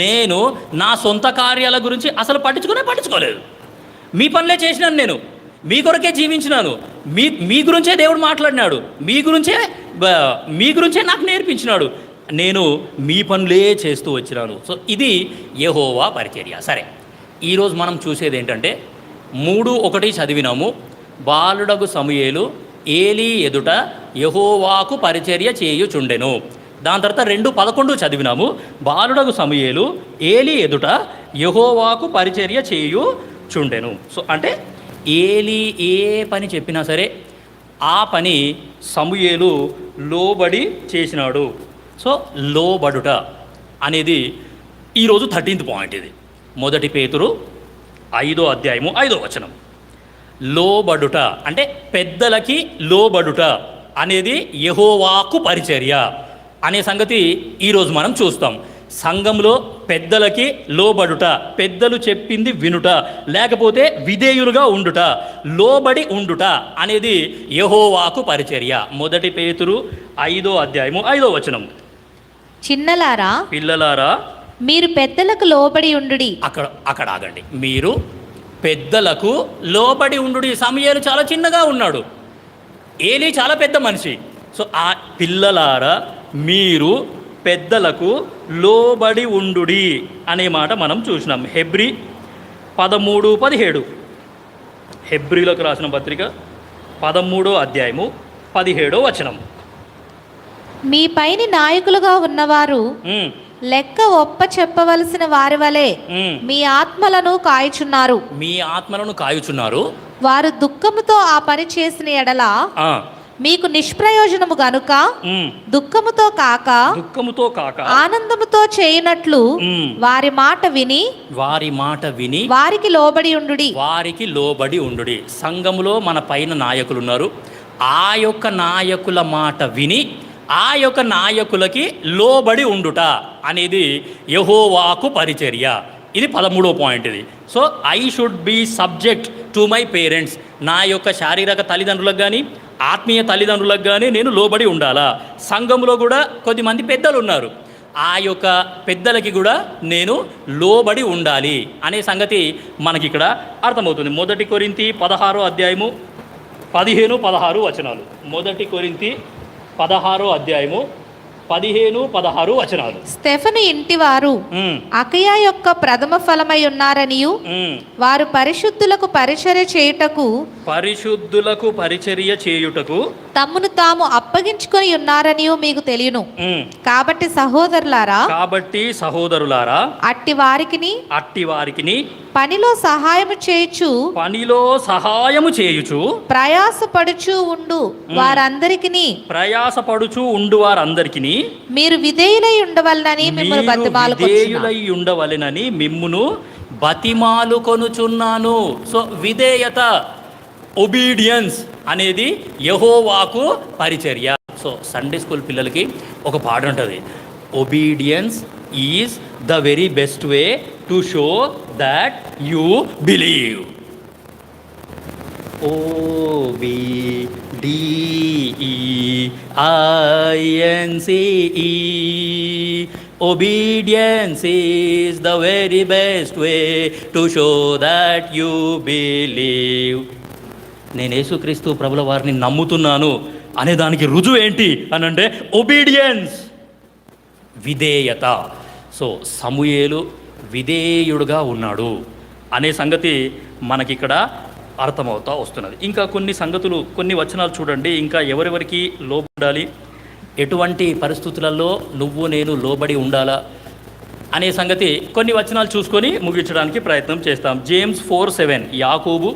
నేను నా సొంత కార్యాల గురించి అసలు పట్టించుకోలేదు. మీ పనులే చేసినాను, నేను మీ కొరకే జీవించినాను, మీ గురించే దేవుడు మాట్లాడినాడు, మీ గురించే నాకు నేర్పించినాడు, నేను మీ పనులే చేస్తూ వచ్చినాను. సో ఇది యెహోవా పరిచర్య. సరే, ఈరోజు మనం చూసేది ఏంటంటే 3:1 చదివినాము. బాలుడగు సమూయేలు ఏలీ ఎదుట యెహోవాకు పరిచర్య చేయుచుండెను. దాని తర్వాత 2:11 చదివినాము. బాలుడగు సమూయేలు ఏలీ ఎదుట యెహోవాకు పరిచర్య చేయుచుండెను. సో అంటే ఏలీ ఏ పని చెప్పినా సరే ఆ పని సమూయేలు లోబడి చేసినాడు. సో లోబడుట అనేది ఈరోజు 13th పాయింట్. ఇది 1 పేతురు 5వ అధ్యాయము 5వ వచనం. లోబడుట అంటే పెద్దలకి లోబడుట అనేది యెహోవాకు పరిచర్య అనే సంగతి ఈరోజు మనం చూస్తాం. సంఘంలో పెద్దలకి లోబడుట, పెద్దలు చెప్పింది వినుట, లేకపోతే విధేయులుగా ఉండుట, లోబడి ఉండుట అనేది యెహోవాకు పరిచర్య. 1 పేతురు 5వ అధ్యాయము 5వ వచనం. చిన్నలారా, పిల్లలారా, మీరు పెద్దలకు లోబడి ఉండుడి. అక్కడ ఆగండి. మీరు పెద్దలకు లోబడి ఉండుడి. సమూయేలు చాలా చిన్నగా ఉన్నాడు, ఏలీ చాలా పెద్ద మనిషి. సో ఆ పిల్లలారా మీరు పెద్దలకు లోబడి ఉండుడి అనే మాట మనం చూసినాం. హెబ్రీ 13:17. హెబ్రీలకు రాసిన పత్రిక 13వ అధ్యాయము 17వ వచనం. మీ పైన నాయకులుగా ఉన్నవారు లెక్క ఒప్ప చెప్పవలసిన వారి వలె మీ ఆత్మలను కాయుచున్నారు. వారు దుఃఖముతో ఆ పని చేసిన ఎడల మీకు నిష్ప్రయోజనము గనుక దుఃఖముతో కాక ఆనందముతో చేయనట్లు వారి మాట విని వారికి లోబడి ఉండుడి. సంఘములో మన పైన నాయకులు ఉన్నారు. ఆ యొక్క నాయకుల మాట విని ఆ యొక్క నాయకులకి లోబడి ఉండుట అనేది యెహోవాకు పరిచర్య. ఇది 13వ పాయింట్. ఇది so I should be subject to my parents. నా యొక్క శారీరక తల్లిదండ్రులకు కానీ ఆత్మీయ తల్లిదండ్రులకు కానీ నేను లోబడి ఉండాలా. సంఘంలో కూడా కొద్దిమంది పెద్దలు ఉన్నారు, ఆ యొక్క పెద్దలకి కూడా నేను లోబడి ఉండాలి అనే సంగతి మనకి ఇక్కడ అర్థమవుతుంది. 1 కొరింథీ 16వ అధ్యాయము 15-16 వచనాలు. 1 కొరింథీ 16వ అధ్యాయము 15-16 వచనాలు. స్టెఫను ఇంటివారు అకయ యొక్క ప్రథమ ఫలమై ఉన్నారనియు వారు పరిశుద్ధులకు పరిచర్య చేయుటకు తమ్మును తాము అప్పగించుకొని ఉన్నారనియు మీకు తెలియను. కాబట్టి సహోదరులారా అట్టి వారికిని పనిలో సహాయము చేయుచు ప్రయాసపడుచు ఉండు వారందరికిని మీరు విధేయులై ఉండవలెనని మిమ్మును బతిమాలుకొనుచున్నాను. సో విధేయత, ఒబీడియన్స్ అనేది యెహోవాకు పరిచర్య. సో సండే స్కూల్ పిల్లలకి ఒక పాట ఉంటుంది, obedience is the very best way to show that you believe. OBDEINCE Obedience is the very best way to show that you believe. నేను యేసుక్రీస్తు ప్రభుల వారిని నమ్ముతున్నాను అనే దానికి రుజువు ఏంటి అని అంటే ఒబీడియన్స్, విధేయత. సో సమూయేలు విధేయుడుగా ఉన్నాడు అనే సంగతి మనకిక్కడ అర్థమవుతా వస్తున్నది. ఇంకా కొన్ని సంగతులు, కొన్ని వచనాలు చూడండి. ఇంకా ఎవరెవరికి లోబడాలి, ఎటువంటి పరిస్థితులలో నువ్వు నేను లోబడి ఉండాలా అనే సంగతి కొన్ని వచనాలు చూసుకొని ముగించడానికి ప్రయత్నం చేస్తాం. జేమ్స్ 4:7, యాకోబు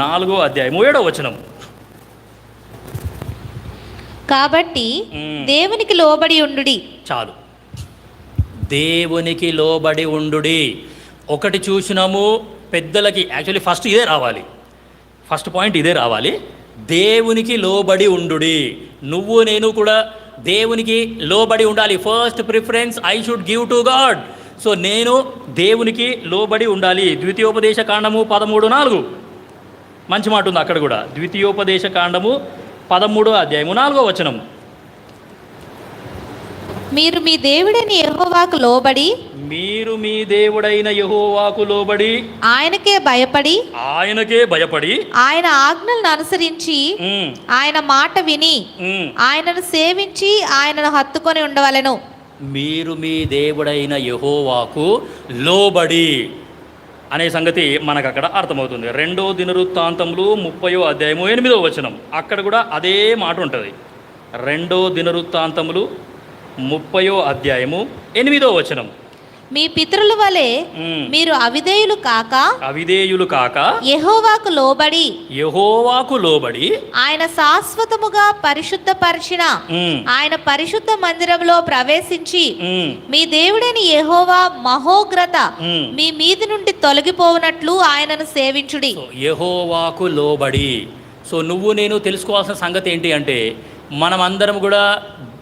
4వ అధ్యాయము 7వ వచనం. కాబట్టి దేవునికి లోబడి ఉండుడి. చాలు. దేవునికి లోబడి ఉండుడి. ఒకటి చూసినాము పెద్దలకి, యాక్చువల్లీ ఫస్ట్ ఇదే రావాలి, ఫస్ట్ పాయింట్ ఇదే రావాలి. దేవునికి లోబడి ఉండుడి. నువ్వు నేను కూడా దేవునికి లోబడి ఉండాలి. First preference I should give to God. So నేను దేవునికి లోబడి ఉండాలి. ద్వితీయోపదేశ కాండము 13:4 మంచి మాట ఉంది అక్కడ కూడా. ద్వితీయోపదేశ కాండము 13:4 మీరు మీ దేవుడైన యెహోవాకు లోబడి, మీరు మీ దేవుడైన యెహోవాకు లోబడి, ఆయనకే భయపడి ఆయన ఆజ్ఞలను అనుసరించి ఆయన మాట విని ఆయనను సేవించి ఆయనను హత్తుకొని ఉండవలెను. మీరు మీ దేవుడైన యెహోవాకు లోబడి అనే సంగతి మనకు అక్కడ అర్థమవుతుంది. 2 దినవృత్తాంతములు 30:8 అక్కడ కూడా అదే మాట ఉంటుంది. 2 దినవృత్తాంతములు 30:8 మీ పితరుల వలె మీరు అవిధేయులు కాక యెహోవాకు లోబడి ఆయన శాశ్వతముగా పరిశుద్ధపరిచిన ఆయన పరిశుద్ధ మందిరంలో ప్రవేశించి మీ దేవుడైన యెహోవా మహోగ్రత మీ మీది నుండి తొలగిపోవునట్లు ఆయనను సేవించుడి. యెహోవాకు లోబడి. సో నువ్వు నేను తెలుసుకోవాల్సిన సంగతి ఏంటి అంటే, మనమందరం కూడా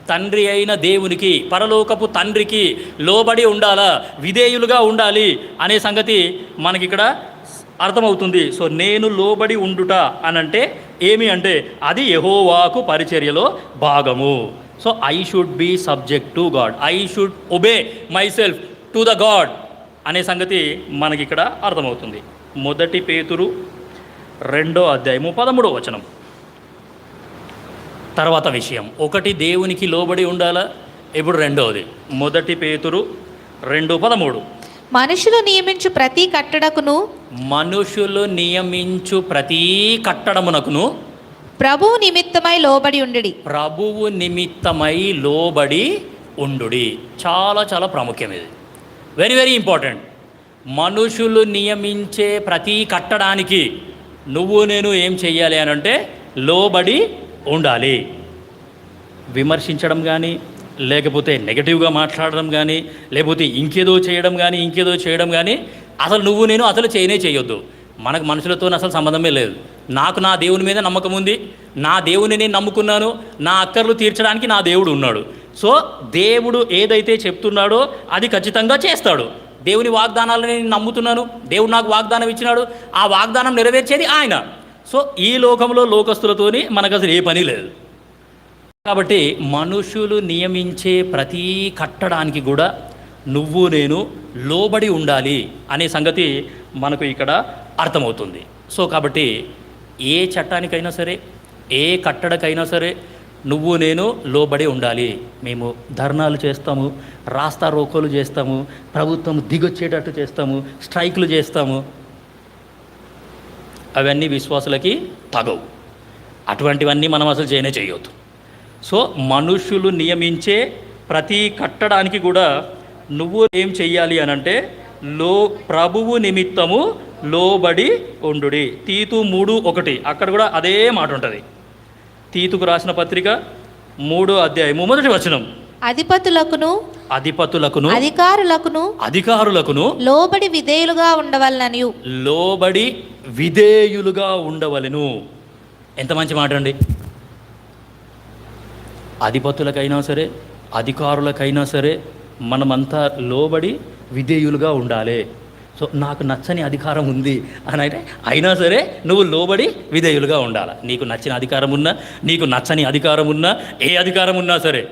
తండ్రి అయిన దేవునికి, పరలోకపు తండ్రికి లోబడి ఉండాలా, విధేయులుగా ఉండాలి అనే సంగతి మనకి ఇక్కడ అర్థమవుతుంది. సో నేను లోబడి ఉండుట అనంటే ఏమి అంటే అది యెహోవాకు పరిచర్యలో భాగము. So I should be subject to God, I should obey myself to the God అనే సంగతి మనకి ఇక్కడ అర్థమవుతుంది. 1 పేతురు 2:13 తర్వాత విషయం. ఒకటి దేవునికి లోబడి ఉండాలా, ఇప్పుడు రెండవది 1 పేతురు 2:13 మనుషులు నియమించు ప్రతి కట్టడమునకును ప్రభువు నిమిత్తమై లోబడి ఉండుడి. చాలా చాలా ప్రాముఖ్యం ఇది, వెరీ వెరీ ఇంపార్టెంట్. మనుషులు నియమించే ప్రతి కట్టడానికి నువ్వు నేను ఏం చెయ్యాలి అని అంటే లోబడి ఉండాలి. విమర్శించడం కానీ, లేకపోతే నెగటివ్గా మాట్లాడడం కానీ, లేకపోతే ఇంకేదో చేయడం కానీ అసలు నువ్వు నేను అసలు చేయొద్దు. మనకు మనుషులతో అసలు సంబంధమే లేదు. నాకు నా దేవుని మీద నమ్మకం ఉంది, నా దేవుని నేను నమ్ముకున్నాను, నా అక్కర్లు తీర్చడానికి నా దేవుడు ఉన్నాడు. సో దేవుడు ఏదైతే చెప్తున్నాడో అది ఖచ్చితంగా చేస్తాడు. దేవుని వాగ్దానాలను నేను నమ్ముతున్నాను, దేవుడు నాకు వాగ్దానం ఇచ్చినాడు, ఆ వాగ్దానం నెరవేర్చేది ఆయన. సో ఈ లోకంలో లోకస్తులతోని మనకు అసలు ఏ పని లేదు. కాబట్టి మనుషులు నియమించే ప్రతి కట్టడానికి కూడా నువ్వు నేను లోబడి ఉండాలి అనే సంగతి మనకు ఇక్కడ అర్థమవుతుంది. సో కాబట్టి ఏ చట్టానికైనా సరే, ఏ కట్టడకైనా సరే నువ్వు నేను లోబడి ఉండాలి. మేము ధర్నాలు చేస్తాము, రాస్తా రోకోలు చేస్తాము, ప్రభుత్వం దిగొచ్చేటట్టు చేస్తాము, స్ట్రైకులు చేస్తాము, అవన్నీ విశ్వాసులకి తగవు. అటువంటివన్నీ మనం అసలు చేయొద్దు. సో మనుషులు నియమించే ప్రతి కట్టడానికి కూడా నువ్వు ఏం చెయ్యాలి అనంటే ప్రభువు నిమిత్తము లోబడి ఉండుడి. తీతు 3:1 అక్కడ కూడా అదే మాట ఉంటుంది. తీతుకు రాసిన పత్రిక 3:1 అధిపతులకును అధికారులకును లోబడి విధేయులుగా ఉండవలెను. ఎంత మంచి మాట అండి. అధిపతులకైనా సరే, అధికారులకైనా సరే మనమంతా లోబడి విధేయులుగా ఉండాలి. సో నాకు నచ్చని అధికారం ఉంది అని అంటే అయినా సరే నువ్వు లోబడి విధేయులుగా ఉండాలి. నీకు నచ్చిన అధికారం ఉన్నా, నీకు నచ్చని అధికారం ఉన్నా, ఏ అధికారం ఉన్నా సరే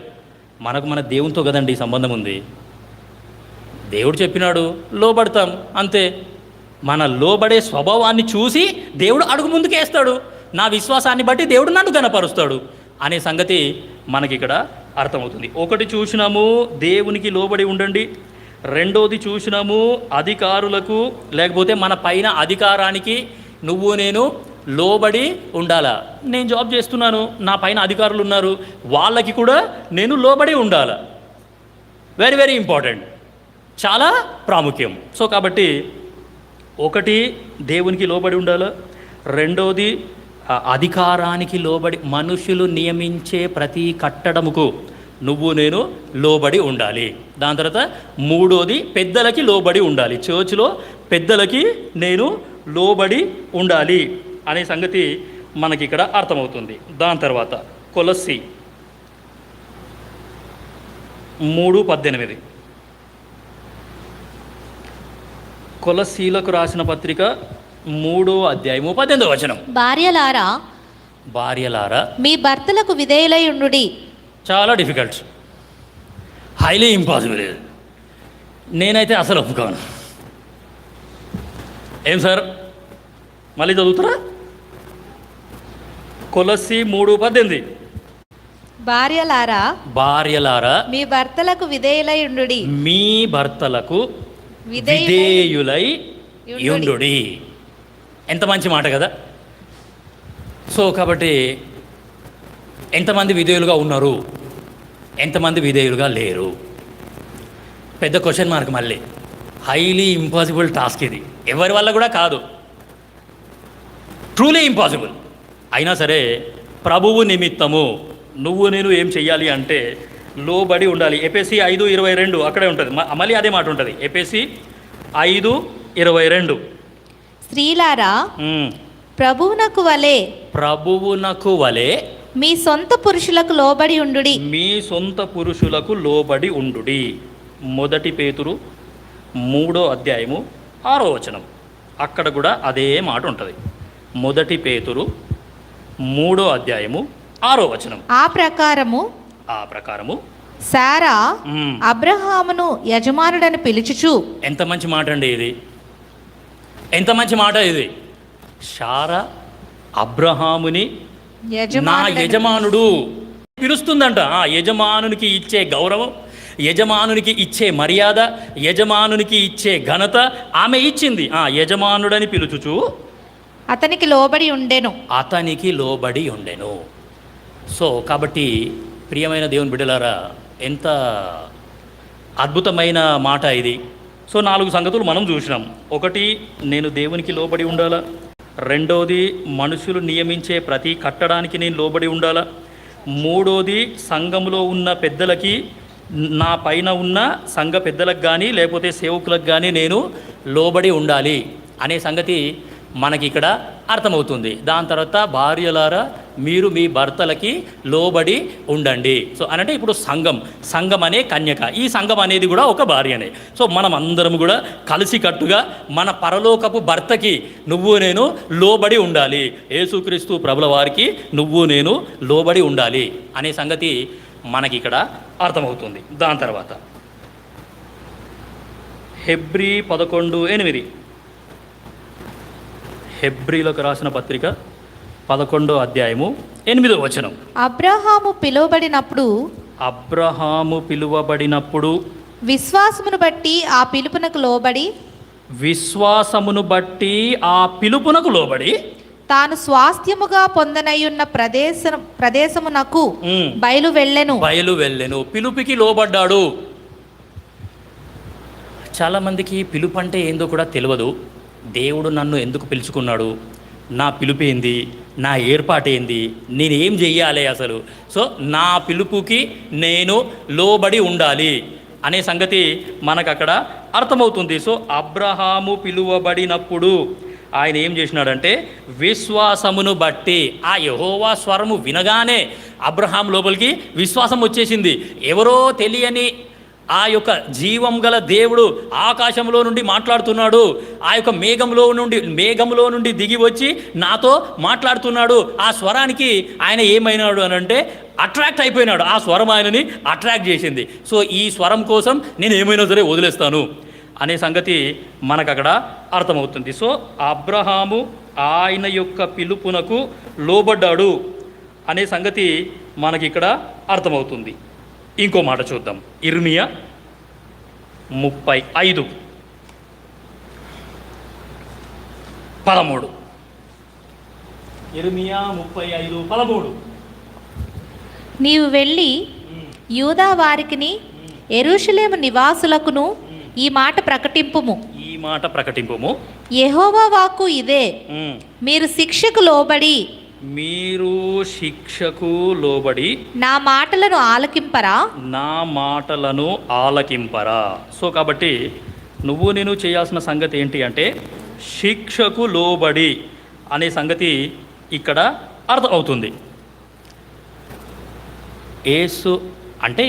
మనకు మన దేవునితో కదండి సంబంధం ఉంది. దేవుడు చెప్పినాడు లోబడతాం అంతే. మన లోబడే స్వభావాన్ని చూసి దేవుడు అడుగు ముందుకేస్తాడు. నా విశ్వాసాన్ని బట్టి దేవుడు నన్ను గణపరుస్తాడు అనే సంగతి మనకి ఇక్కడ అర్థమవుతుంది. ఒకటి చూసినాము దేవునికి లోబడి ఉండండి, రెండోది చూసినాము అధికారులకు లేకపోతే మన పైన అధికారానికి నువ్వు నేను లోబడి ఉండాలా. నేను జాబ్ చేస్తున్నాను, నా పైన అధికారులు ఉన్నారు, వాళ్ళకి కూడా నేను లోబడి ఉండాలా. వెరీ వెరీ ఇంపార్టెంట్, చాలా ప్రాముఖ్యం. సో కాబట్టి ఒకటి దేవునికి లోబడి ఉండాలా, రెండోది అధికారానికి లోబడి, మనుషులు నియమించే ప్రతి కట్టడముకు నువ్వు నేను లోబడి ఉండాలి. దాని తర్వాత మూడోది పెద్దలకి లోబడి ఉండాలి. చర్చ్లో పెద్దలకి నేను లోబడి ఉండాలి అనే సంగతి మనకి ఇక్కడ అర్థమవుతుంది. దాని తర్వాత కొలస్సీ 3:18 కొలస్సీలకు రాసిన పత్రిక 3:18 భార్యలారా మీ భర్తలకు విధేయులై ఉండుడి. చాలా డిఫికల్ట్, హైలీ ఇంపాసిబుల్. నేనైతే అసలు ఒప్పుకోను. ఏం సార్ మళ్ళీ చదువుతారా? కొలస్సీ 3:18 భార్యలారా మీ భర్తలకు విధేయులై ఉండుడి. మీ భర్తలకు విధేయులై యుండుడి. ఎంత మంచి మాట కదా. సో కాబట్టి ఎంతమంది విధేయులుగా ఉన్నారు, ఎంతమంది విధేయులుగా లేరు? పెద్ద క్వశ్చన్ మార్క్. మళ్ళీ హైలీ ఇంపాసిబుల్ టాస్క్ ఇది. ఎవరి వల్ల కూడా కాదు, ట్రూలీ ఇంపాసిబుల్. అయినా సరే ప్రభువు నిమిత్తము నువ్వు నేను ఏం చెయ్యాలి అంటే లోబడి ఉండాలి. ఎఫెసీ 5:22 అక్కడే ఉంటుంది. మళ్ళీ అదే మాట ఉంటుంది. ఎఫెసీ 5:22 స్త్రీలారా ప్రభువునకు వలె మీ సొంత పురుషులకు లోబడి ఉండుడి. మీ సొంత పురుషులకు లోబడి ఉండుడి. 1 పేతురు 3:6 అక్కడ కూడా అదే మాట ఉంటుంది. 1 పేతురు 3:6 ఆ ప్రకారము శారా అబ్రహామును యజమానుడని పిలుచుచు. ఎంత మంచి మాట అండి ఇది, ఎంత మంచి మాట ఇది. శారా అబ్రహాముని నా యజమానుడు పిలుస్తుందంట. యజమానునికి ఇచ్చే గౌరవం, యజమానునికి ఇచ్చే మర్యాద, యజమానునికి ఇచ్చే ఘనత ఆమె ఇచ్చింది. యజమానుడని పిలుచుచు అతనికి లోబడి ఉండెను. సో కాబట్టి ప్రియమైన దేవుని బిడ్డలారా, ఎంత అద్భుతమైన మాట ఇది. సో 4 సంగతులు మనం చూసినాం. 1, నేను దేవునికి లోబడి ఉండాలా. 2, మనుషులు నియమించే ప్రతి కట్టడానికి నేను లోబడి ఉండాలా. 3, సంఘములో ఉన్న పెద్దలకి, నా పైన ఉన్న సంఘ పెద్దలకు కానీ లేకపోతే సేవకులకు కానీ నేను లోబడి ఉండాలి అనే సంగతి మనకి ఇక్కడ అర్థమవుతుంది. దాని తర్వాత భార్యలారా మీరు మీ భర్తలకి లోబడి ఉండండి. సో అనంటే ఇప్పుడు సంఘం అనే కన్యక, ఈ సంఘం అనేది కూడా ఒక భార్యనే. సో మనం అందరం కూడా కలిసికట్టుగా మన పరలోకపు భర్తకి నువ్వు నేను లోబడి ఉండాలి. యేసుక్రీస్తు ప్రభుల వారికి నువ్వు నేను లోబడి ఉండాలి అనే సంగతి మనకి ఇక్కడ అర్థమవుతుంది. దాని తర్వాత హెబ్రీ 11:8 హెబ్రీలకు రాసిన పత్రిక 11:8 అబ్రహాము పిలువబడినప్పుడు విశ్వాసమును బట్టి ఆ పిలుపునకు లోబడి తాను స్వాస్థ్యముగా పొందనయ్యున్న ప్రదేశమునకు బయలు వెళ్ళెను. పిలుపుకి లోబడ్డాడు. చాలామందికి పిలుపు అంటే ఏందో కూడా తెలియదు. దేవుడు నన్ను ఎందుకు పిలుచుకున్నాడు, నా పిలుపు ఏంది, నా ఏర్పాటు ఏంది, నేనేం చెయ్యాలి అసలు. సో నా పిలుపుకి నేను లోబడి ఉండాలి అనే సంగతి మనకు అక్కడ అర్థమవుతుంది. సో అబ్రహాము పిలువబడినప్పుడు ఆయన ఏం చేసినాడంటే విశ్వాసమును బట్టి, ఆ యెహోవా స్వరము వినగానే అబ్రహాం లోపలికి విశ్వాసం వచ్చేసింది. ఎవరో తెలియని ఆ యొక్క జీవం గల దేవుడు ఆకాశంలో నుండి మాట్లాడుతున్నాడు. ఆ యొక్క మేఘంలో నుండి దిగి వచ్చి నాతో మాట్లాడుతున్నాడు. ఆ స్వరానికి ఆయన ఏమైనాడు అని అంటే అట్రాక్ట్ అయిపోయినాడు. ఆ స్వరం ఆయనని అట్రాక్ట్ చేసింది. సో ఈ స్వరం కోసం నేను ఏమైనా సరే వదిలేస్తాను అనే సంగతి మనకు అక్కడ అర్థమవుతుంది. సో అబ్రహాము ఆయన యొక్క పిలుపునకు లోబడ్డాడు అనే సంగతి మనకి ఇక్కడ అర్థమవుతుంది. ఇంకో మాట చూద్దాం. ఇర్మియా 35:13 ఇర్మియా 35:13 నీవు వెళ్ళి యూదా వారికిని యెరూషలేము నివాసులకును ఈ మాట ప్రకటింపుము. యెహోవా వాక్కు ఇదే, మీరు శిక్షకు లోబడి మీరు శిక్షకు లోబడి నా మాటలను ఆలకింపరా? నా మాటలను ఆలకింపరా. సో కాబట్టి నువ్వు నేను చేయాల్సిన సంగతి ఏంటి అంటే శిక్షకు లోబడి అనే సంగతి ఇక్కడ అర్థం అవుతుంది.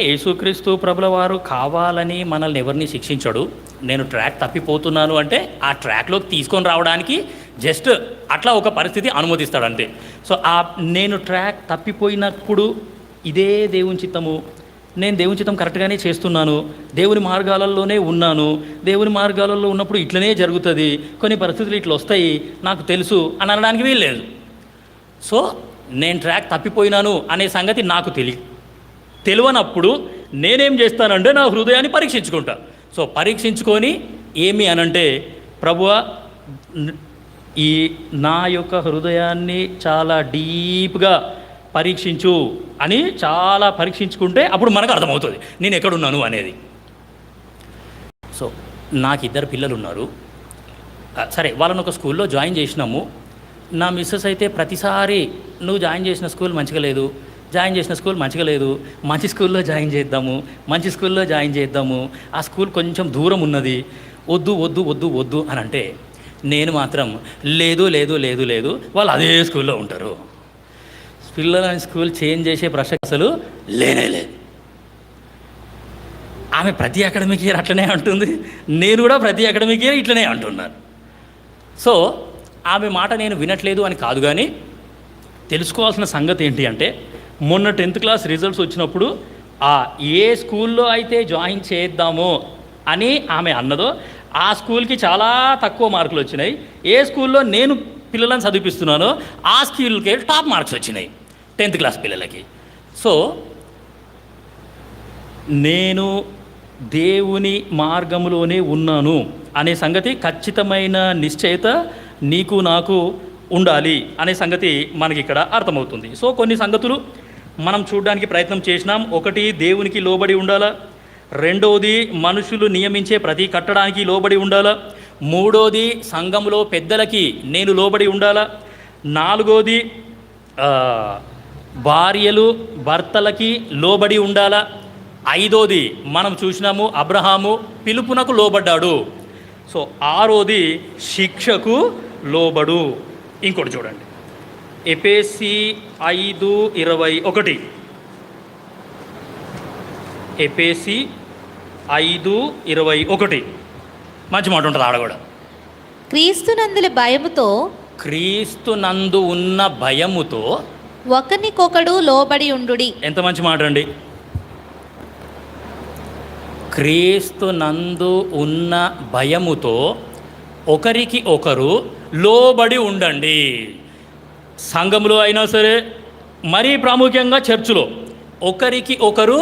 యేసుక్రీస్తు ప్రభుల వారు కావాలని మనల్ని ఎవరిని శిక్షించడు. నేను ట్రాక్ తప్పిపోతున్నాను అంటే ఆ ట్రాక్లోకి తీసుకొని రావడానికి జస్ట్ అట్లా ఒక పరిస్థితి అనుమతిస్తాడు అంతే. సో నేను ట్రాక్ తప్పిపోయినప్పుడు ఇదే దేవుని చిత్తము, నేను దేవుని చిత్తం కరెక్ట్గానే చేస్తున్నాను, దేవుని మార్గాలలోనే ఉన్నాను, దేవుని మార్గాలలో ఉన్నప్పుడు ఇట్లనే జరుగుతుంది, కొన్ని పరిస్థితులు ఇట్లా వస్తాయి నాకు తెలుసు అని అనడానికి వీల్లేదు. సో నేను ట్రాక్ తప్పిపోయినాను అనే సంగతి నాకు తెలియనప్పుడు నేనేం చేస్తానంటే నా హృదయాన్ని పరీక్షించుకుంటా. సో పరీక్షించుకొని ఏమి అనంటే ప్రభువా ఈ నా యొక్క హృదయాన్ని చాలా డీప్గా పరీక్షించు అని చాలా పరీక్షించుకుంటే అప్పుడు మనకు అర్థమవుతుంది నేను ఎక్కడున్నాను అనేది. సో నాకు 2 పిల్లలు ఉన్నారు. సరే వాళ్ళని ఒక స్కూల్లో జాయిన్ చేసినాము. నా మిస్సెస్ అయితే ప్రతిసారి నువ్వు జాయిన్ చేసిన స్కూల్ మంచిగా లేదు, మంచి స్కూల్లో జాయిన్ చేద్దాము, ఆ స్కూల్ కొంచెం దూరం ఉన్నది, వద్దు అని అంటే నేను మాత్రం లేదు వాళ్ళు అదే స్కూల్లో ఉంటారు. పిల్లలని స్కూల్ చేంజ్ చేసే ప్రసక్తి అసలు లేనే లేదు. ఆమె ప్రతి అకాడమిక్ ఇయర్ అట్లనే అంటుంది, నేను కూడా ప్రతి అకాడమిక్ ఇయర్ ఇట్లనే అంటున్నాను. సో ఆమె మాట నేను వినట్లేదు అని కాదు, కానీ తెలుసుకోవాల్సిన సంగతి ఏంటి అంటే మొన్న 10th క్లాస్ రిజల్ట్స్ వచ్చినప్పుడు ఏ స్కూల్లో అయితే జాయిన్ చేద్దామో అని ఆమె అన్నదో ఆ స్కూల్కి చాలా తక్కువ మార్కులు వచ్చినాయి. ఏ స్కూల్లో నేను పిల్లలను చదివిస్తున్నానో ఆ స్కూల్కి టాప్ మార్క్స్ వచ్చినాయి 10th క్లాస్ పిల్లలకి. సో నేను దేవుని మార్గంలోనే ఉన్నాను అనే సంగతి ఖచ్చితమైన నిశ్చయత నీకు నాకు ఉండాలి అనే సంగతి మనకి ఇక్కడ అర్థమవుతుంది. సో కొన్ని సంగతులు మనం చూడడానికి ప్రయత్నం చేసినాం. 1 దేవునికి లోబడి ఉండాలా, 2వది మనుషులు నియమించే ప్రతి కట్టడానికి లోబడి ఉండాలా, 3వది సంఘంలో పెద్దలకి నేను లోబడి ఉండాలా, 4వది భార్యలు భర్తలకి లోబడి ఉండాలా, 5వది మనం చూసినాము అబ్రహాము పిలుపునకు లోబడ్డాడు. సో 6వది శిక్షకు లోబడు. ఇంకోటి చూడండి, ఎఫెసీ 5:21, ఎఫెసీ 5:21 మంచి మాట ఉంటుంది ఆడ కూడా. క్రీస్తునందు ఉన్న భయముతో ఒకనికొకడు లోబడి ఉండుడి. ఎంత మంచి మాట అండి. క్రీస్తునందు ఉన్న భయముతో ఒకరికి ఒకరు లోబడి ఉండండి. సంఘంలో అయినా సరే, మరీ ప్రాముఖ్యంగా చర్చిలో ఒకరికి ఒకరు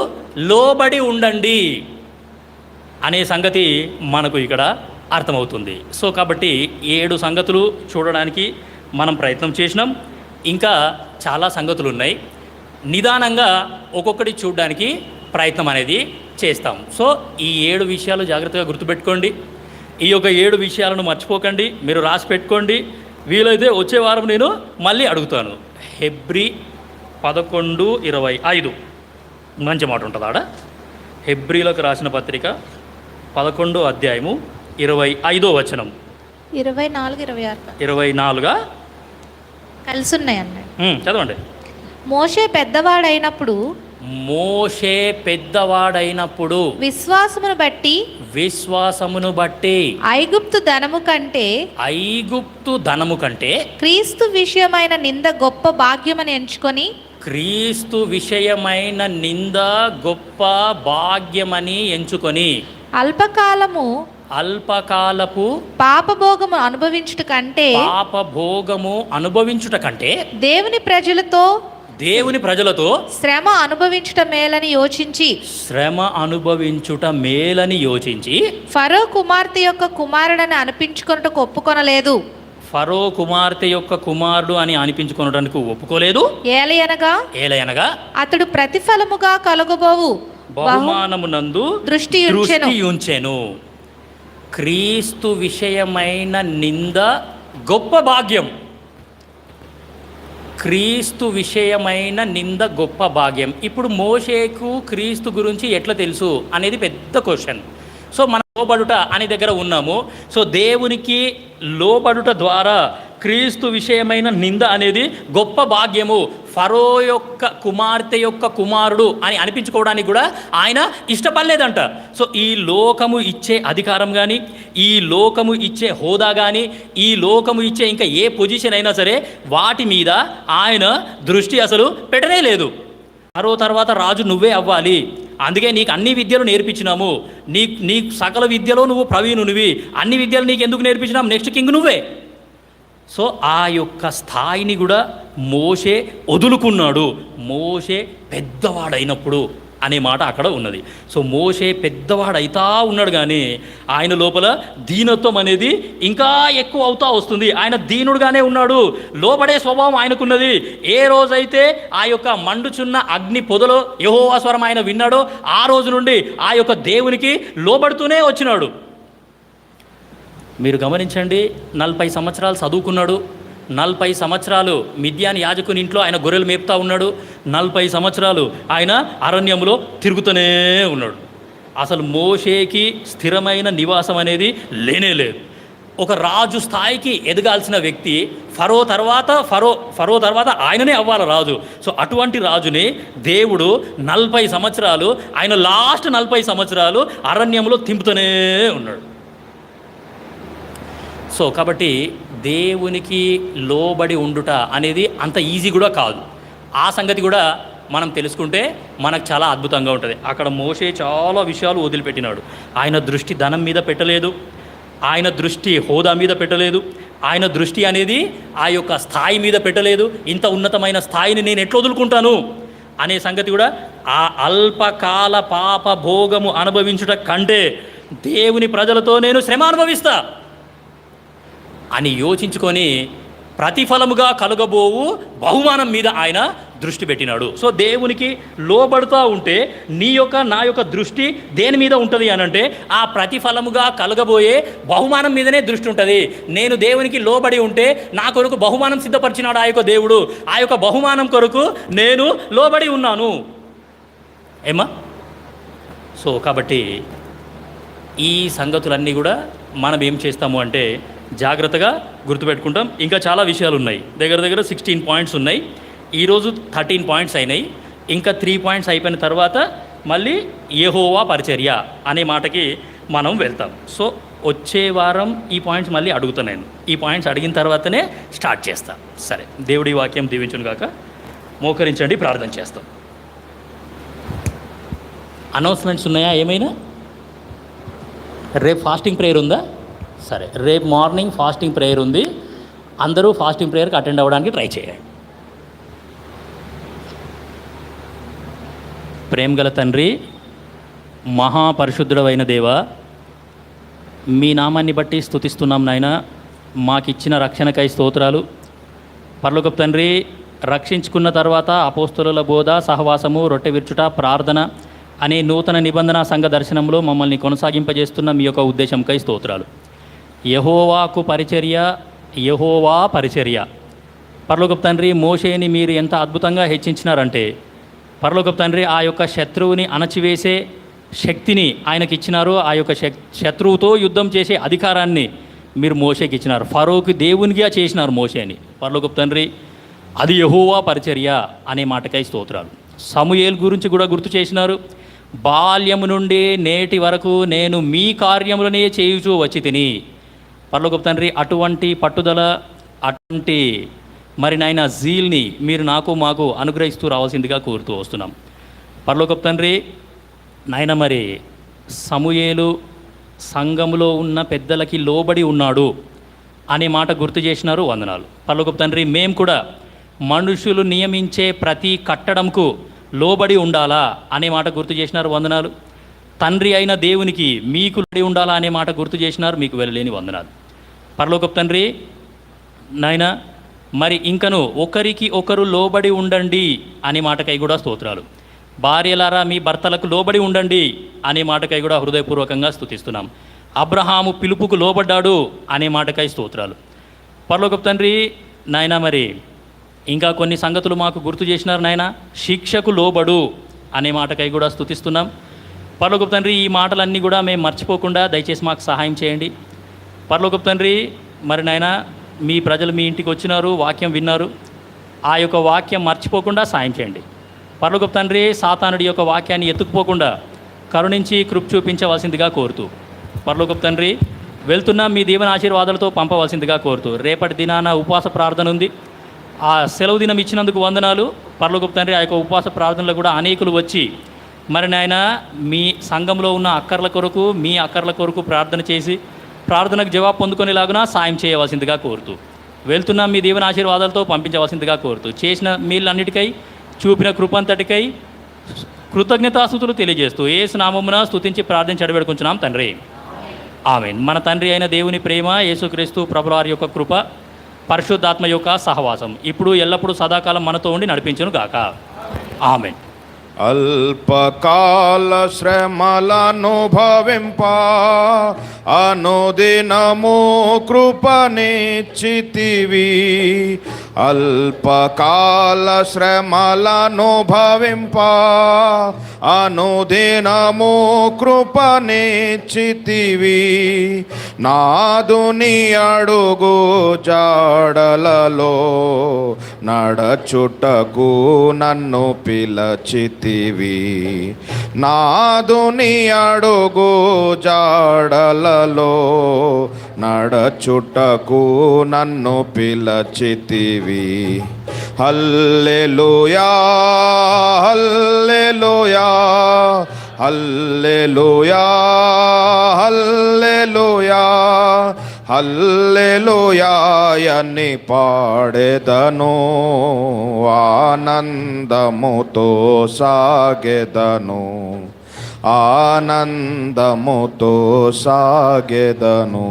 లోబడి ఉండండి అనే సంగతి మనకు ఇక్కడ అర్థమవుతుంది. సో కాబట్టి 7 సంగతులు చూడడానికి మనం ప్రయత్నం చేసినాం. ఇంకా చాలా సంగతులు ఉన్నాయి. నిదానంగా ఒక్కొక్కటి చూడడానికి ప్రయత్నం అనేది చేస్తాం. సో ఈ 7 విషయాలు జాగ్రత్తగా గుర్తుపెట్టుకోండి. ఈ యొక్క 7 విషయాలను మర్చిపోకండి, మీరు రాసి పెట్టుకోండి. వీలైతే వచ్చే వారం నేను మళ్ళీ అడుగుతాను. హెబ్రీ 11:25 మంచి మాట ఉంటుంది ఆడ. హెబ్రీలకు రాసిన పత్రిక 11వ అధ్యాయము 25వ వచనం. 24 కలిసి ఉన్నాయండి. చదవండి. మోషే పెద్దవాడైనప్పుడు విశ్వాసమును బట్టి ఐగుప్తు ధనము కంటే క్రీస్తు విషయమైన నింద గొప్ప భాగ్యమని ఎంచుకొని అల్పకాలపు పాపభోగము అనుభవించుట కంటే దేవుని ప్రజలతో శ్రమ అనుభవించుట మేలని యోచించి ఫరో కుమార్తె యొక్క కుమారుడని అనిపించుకొనుటకు ఒప్పుకొనలేదు. ఫరో కుమార్తె యొక్క కుమారుడు అని అనిపించుకొనడానికి ఒప్పుకోలేదు. ఏలయనగా అతడు ప్రతిఫలముగా కలుగబోవు బహుమానమునందు దృష్టి ఉంచెను. క్రీస్తు విషయమైన నింద గొప్ప భాగ్యం. క్రీస్తు విషయమైన నింద గొప్ప భాగ్యం. ఇప్పుడు మోషేకు క్రీస్తు గురించి ఎట్లా తెలుసు అనేది పెద్ద క్వశ్చన్. సో మనం లోబడుట అనే దగ్గర ఉన్నాము. సో దేవునికి లోబడుట ద్వారా క్రీస్తు విషయమైన నింద అనేది గొప్ప భాగ్యము. ఫరో యొక్క కుమార్తె యొక్క కుమారుడు అని అనిపించుకోవడానికి కూడా ఆయన ఇష్టపడలేదంట. సో ఈ లోకము ఇచ్చే అధికారం కానీ, ఈ లోకము ఇచ్చే హోదా కానీ, ఈ లోకము ఇచ్చే ఇంకా ఏ పొజిషన్ అయినా సరే వాటి మీద ఆయన దృష్టి అసలు పెట్టనే లేదు. ఫరో తర్వాత రాజు నువ్వే అవ్వాలి, అందుకే నీకు అన్ని విద్యలు నేర్పించినాము, నీ సకల విద్యలో నువ్వు ప్రవీణునివి, అన్ని విద్యలు నీకు ఎందుకు నేర్పించినాం, నెక్స్ట్ కింగ్ నువ్వే. సో ఆ యొక్క స్థాయిని కూడా మోషే వదులుకున్నాడు. మోషే పెద్దవాడైనప్పుడు అనే మాట అక్కడ ఉన్నది. సో మోషే పెద్దవాడైతా ఉన్నాడు, కానీ ఆయన లోపల దీనత్వం అనేది ఇంకా ఎక్కువ అవుతా వస్తుంది. ఆయన దీనుడుగానే ఉన్నాడు, లోబడే స్వభావం ఆయనకున్నది. ఏ రోజైతే ఆ యొక్క మండుచున్న అగ్ని పొదలో యెహోవా స్వరం ఆయన విన్నాడో ఆ రోజు నుండి ఆ యొక్క దేవునికి లోబడుతూనే వచ్చినాడు. మీరు గమనించండి, 40 సంవత్సరాలు చదువుకున్నాడు, 40 సంవత్సరాలు మిద్యాన్ యాజకుని ఇంట్లో ఆయన గొర్రెలు మేపుతా ఉన్నాడు, 40 సంవత్సరాలు ఆయన అరణ్యంలో తిరుగుతూనే ఉన్నాడు. అసలు మోషేకి స్థిరమైన నివాసం అనేది లేనే లేదు. ఒక రాజు స్థాయికి ఎదగాల్సిన వ్యక్తి ఫరో తర్వాత ఆయననే అవ్వాలి రాజు. సో అటువంటి రాజుని దేవుడు 40 సంవత్సరాలు, ఆయన లాస్ట్ 40 సంవత్సరాలు అరణ్యంలో తింపుతూనే ఉన్నాడు. సో కాబట్టి దేవునికి లోబడి ఉండుట అనేది అంత ఈజీ కూడా కాదు. ఆ సంగతి కూడా మనం తెలుసుకుంటే మనకు చాలా అద్భుతంగా ఉంటుంది. అక్కడ మోషే చాలా విషయాలు వదిలిపెట్టినాడు. ఆయన దృష్టి ధనం మీద పెట్టలేదు, ఆయన దృష్టి హోదా మీద పెట్టలేదు, ఆయన దృష్టి అనేది ఆ యొక్క స్థాయి మీద పెట్టలేదు. ఇంత ఉన్నతమైన స్థాయిని నేను ఎట్లా వదులుకుంటాను అనే సంగతి కూడా, ఆ అల్పకాల పాప భోగము అనుభవించుట కంటే దేవుని ప్రజలతో నేను శ్రమ అనుభవిస్తా అని యోచించుకొని ప్రతిఫలముగా కలుగబోవు బహుమానం మీద ఆయన దృష్టి పెట్టినాడు. సో దేవునికి లోబడుతూ ఉంటే నా యొక్క దృష్టి దేని మీద ఉంటుంది అనంటే ఆ ప్రతిఫలముగా కలగబోయే బహుమానం మీదనే దృష్టి ఉంటుంది. నేను దేవునికి లోబడి ఉంటే నా కొరకు బహుమానం సిద్ధపరిచినాడు ఆ యొక్క దేవుడు. ఆ యొక్క బహుమానం కొరకు నేను లోబడి ఉన్నాను. ఏమా? సో కాబట్టి ఈ సంగతులన్నీ కూడా మనం ఏం చేస్తాము అంటే జాగ్రత్తగా గుర్తుపెట్టుకుంటాం. ఇంకా చాలా విషయాలు ఉన్నాయి, దగ్గర 16 పాయింట్స్ ఉన్నాయి. ఈరోజు 13 పాయింట్స్ అయినాయి. ఇంకా 3 పాయింట్స్ అయిపోయిన తర్వాత మళ్ళీ యెహోవా పరిచర్య అనే మాటకి మనం వెళ్తాం. సో వచ్చే వారం ఈ పాయింట్స్ మళ్ళీ అడుగుతాను నేను. ఈ పాయింట్స్ అడిగిన తర్వాతనే స్టార్ట్ చేస్తాను. సరే, దేవుడి వాక్యం దీవించును గాక. మోకరించండి, ప్రార్థన చేస్తాం. అనౌన్స్మెంట్స్ ఉన్నాయా ఏమైనా? రేపు ఫాస్టింగ్ ప్రేయర్ ఉందా? సరే, రేపు మార్నింగ్ ఫాస్టింగ్ ప్రేయర్ ఉంది. అందరూ ఫాస్టింగ్ ప్రేయర్కి అటెండ్ అవ్వడానికి ట్రై చేయండి. ప్రేమగల తండ్రి, మహాపరిశుద్ధుడైన దేవ, మీ నామాన్ని బట్టి స్తుతిస్తున్నాం నాయన. మాకిచ్చిన రక్షణకై స్తోత్రాలు. పరలోకపు తండ్రి, రక్షించుకున్న తర్వాత అపోస్తలుల బోధ, సహవాసము, రొట్టె విరుచుట, ప్రార్థన అనే నూతన నిబంధన సంఘ దర్శనంలో మమ్మల్ని కొనసాగింపజేస్తున్న మీ యొక్క ఉద్దేశంకై స్తోత్రాలు. యెహోవాకు పరిచర్య, యెహోవా పరిచర్య. పరలోకపు తండ్రి, మోషేని మీరు ఎంత అద్భుతంగా హెచ్చించినారంటే, పరలోకపు తండ్రి ఆ యొక్క శత్రువుని అణచివేసే శక్తిని ఆయనకి ఇచ్చినారు. ఆ యొక్క శత్రువుతో యుద్ధం చేసే అధికారాన్ని మీరు మోషేకి ఇచ్చినారు. ఫరోకి దేవునిగా చేసినారు మోషేని. పరలోకపు తండ్రి, అది యెహోవా పరిచర్య అనే మాటకై స్తోత్రాలు. సమూయేలు గురించి కూడా గుర్తు చేసినారు. బాల్యము నుండి నేటి వరకు నేను మీ కార్యములనే చేయుచూ వచ్చి తిని. పరలోకపు తండ్రి, అటువంటి పట్టుదల, అటువంటి మరి నాయన జీల్ని మీరు నాకు మాకు అనుగ్రహిస్తూ రావాల్సిందిగా కోరుతూ వస్తున్నాం. పరలోకపు తండ్రి నాయన, మరి సమూయేలు సంఘములో ఉన్న పెద్దలకి లోబడి ఉన్నాడు అనే మాట గుర్తు చేసినారు. వందనాలు. పరలోకపు తండ్రి, మేము కూడా మనుషులు నియమించే ప్రతి కట్టడంకు లోబడి ఉండాలా అనే మాట గుర్తు చేసినారు. వందనాలు. తండ్రి అయిన దేవునికి మీకు లోబడి ఉండాలా అనే మాట గుర్తు చేసినారు. మీకు వెళ్ళలేని వందనాలు. పరలోకపు తండ్రి నాయన, మరి ఇంకను ఒకరికి ఒకరు లోబడి ఉండండి అనే మాటకై కూడా స్తోత్రాలు. భార్యలారా మీ భర్తలకు లోబడి ఉండండి అనే మాటకై కూడా హృదయపూర్వకంగా స్తుతిస్తున్నాం. అబ్రహాము పిలుపుకు లోబడ్డాడు అనే మాటకై స్తోత్రాలు. పరలోకపు తండ్రి నాయన, మరి ఇంకా కొన్ని సంగతులు మాకు గుర్తు చేసినారు నాయన. శిక్షకు లోబడు అనే మాటకై కూడా స్తుతిస్తున్నాం. పరలోకపు తండ్రి, ఈ మాటలన్నీ కూడా మేము మర్చిపోకుండా దయచేసి మాకు సహాయం చేయండి. పరలోకపు తండ్రి, మరి నాయన మీ ప్రజలు మీ ఇంటికి వచ్చినారు, వాక్యం విన్నారు, ఆ యొక్క వాక్యం మర్చిపోకుండా సాయం చేయండి. పరలోకపు తండ్రి, సాతానుడి యొక్క వాక్యాన్ని ఎత్తుకుపోకుండా కరుణించి కృప చూపించవలసిందిగా కోరుతూ, పరలోకపు తండ్రి వెళ్తున్నా మీ దీవెన ఆశీర్వాదాలతో పంపవలసిందిగా కోరుతూ, రేపటి దినాన ఉపవాస ప్రార్థన ఉంది. ఆ సెలవు దినం ఇచ్చినందుకు వందనాలు. పరలోకపు తండ్రి, ఆ యొక్క ఉపవాస ప్రార్థనలో కూడా అనేకులు వచ్చి మరి నాయన మీ సంఘంలో ఉన్న అక్కర్ల కొరకు, మీ అక్కర్ల కొరకు ప్రార్థన చేసి ప్రార్థనకు జవాబు పొందుకునేలాగున సాయం చేయవలసిందిగా కోరుతూ, వెళ్తున్నా మీ దీవెన ఆశీర్వాదాలతో పంపించవలసిందిగా కోరుతూ, చేసిన మీళ్ళన్నిటికై చూపిన కృపంతటికై కృతజ్ఞతాస్తుతులు తెలియజేస్తూ యేసు నామమున స్తుతించి ప్రార్థించి అడబెడుకుంటున్నాం తండ్రి. ఆమేన్. మన తండ్రి అయిన దేవుని ప్రేమ, యేసుక్రీస్తు ప్రభువారి యొక్క కృప, పరిశుద్ధాత్మ యొక్క సహవాసం ఇప్పుడు ఎల్లప్పుడూ సదాకాలం మనతో ఉండి నడిపించును గాక. ఆమేన్. అల్పకాల శ్రమలనుభవింప అనుదినము కృపనిచ్చితివి. అల్పకాల శ్రమలనుభవింప అనుదినము కృపనిచ్చితివి. నాదుని అడుగు జాడలలో నడచుటకు నన్ను పిలచితివి. నాదుని అడుగు జాడలలో నడచుటకు నన్ను పిలచితివి. హల్లెలూయా హల్లెలూయా హల్లెలూయా హల్లెలూయా హల్లెలూయా అని పాడెదను, ఆనందముతో సాగెదను, ఆనందముతో సాగెదను.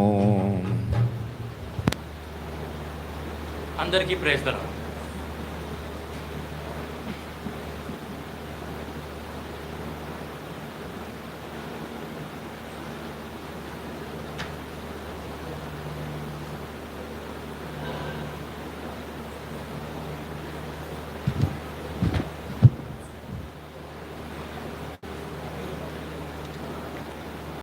అందరికీ ప్రేస్తలు.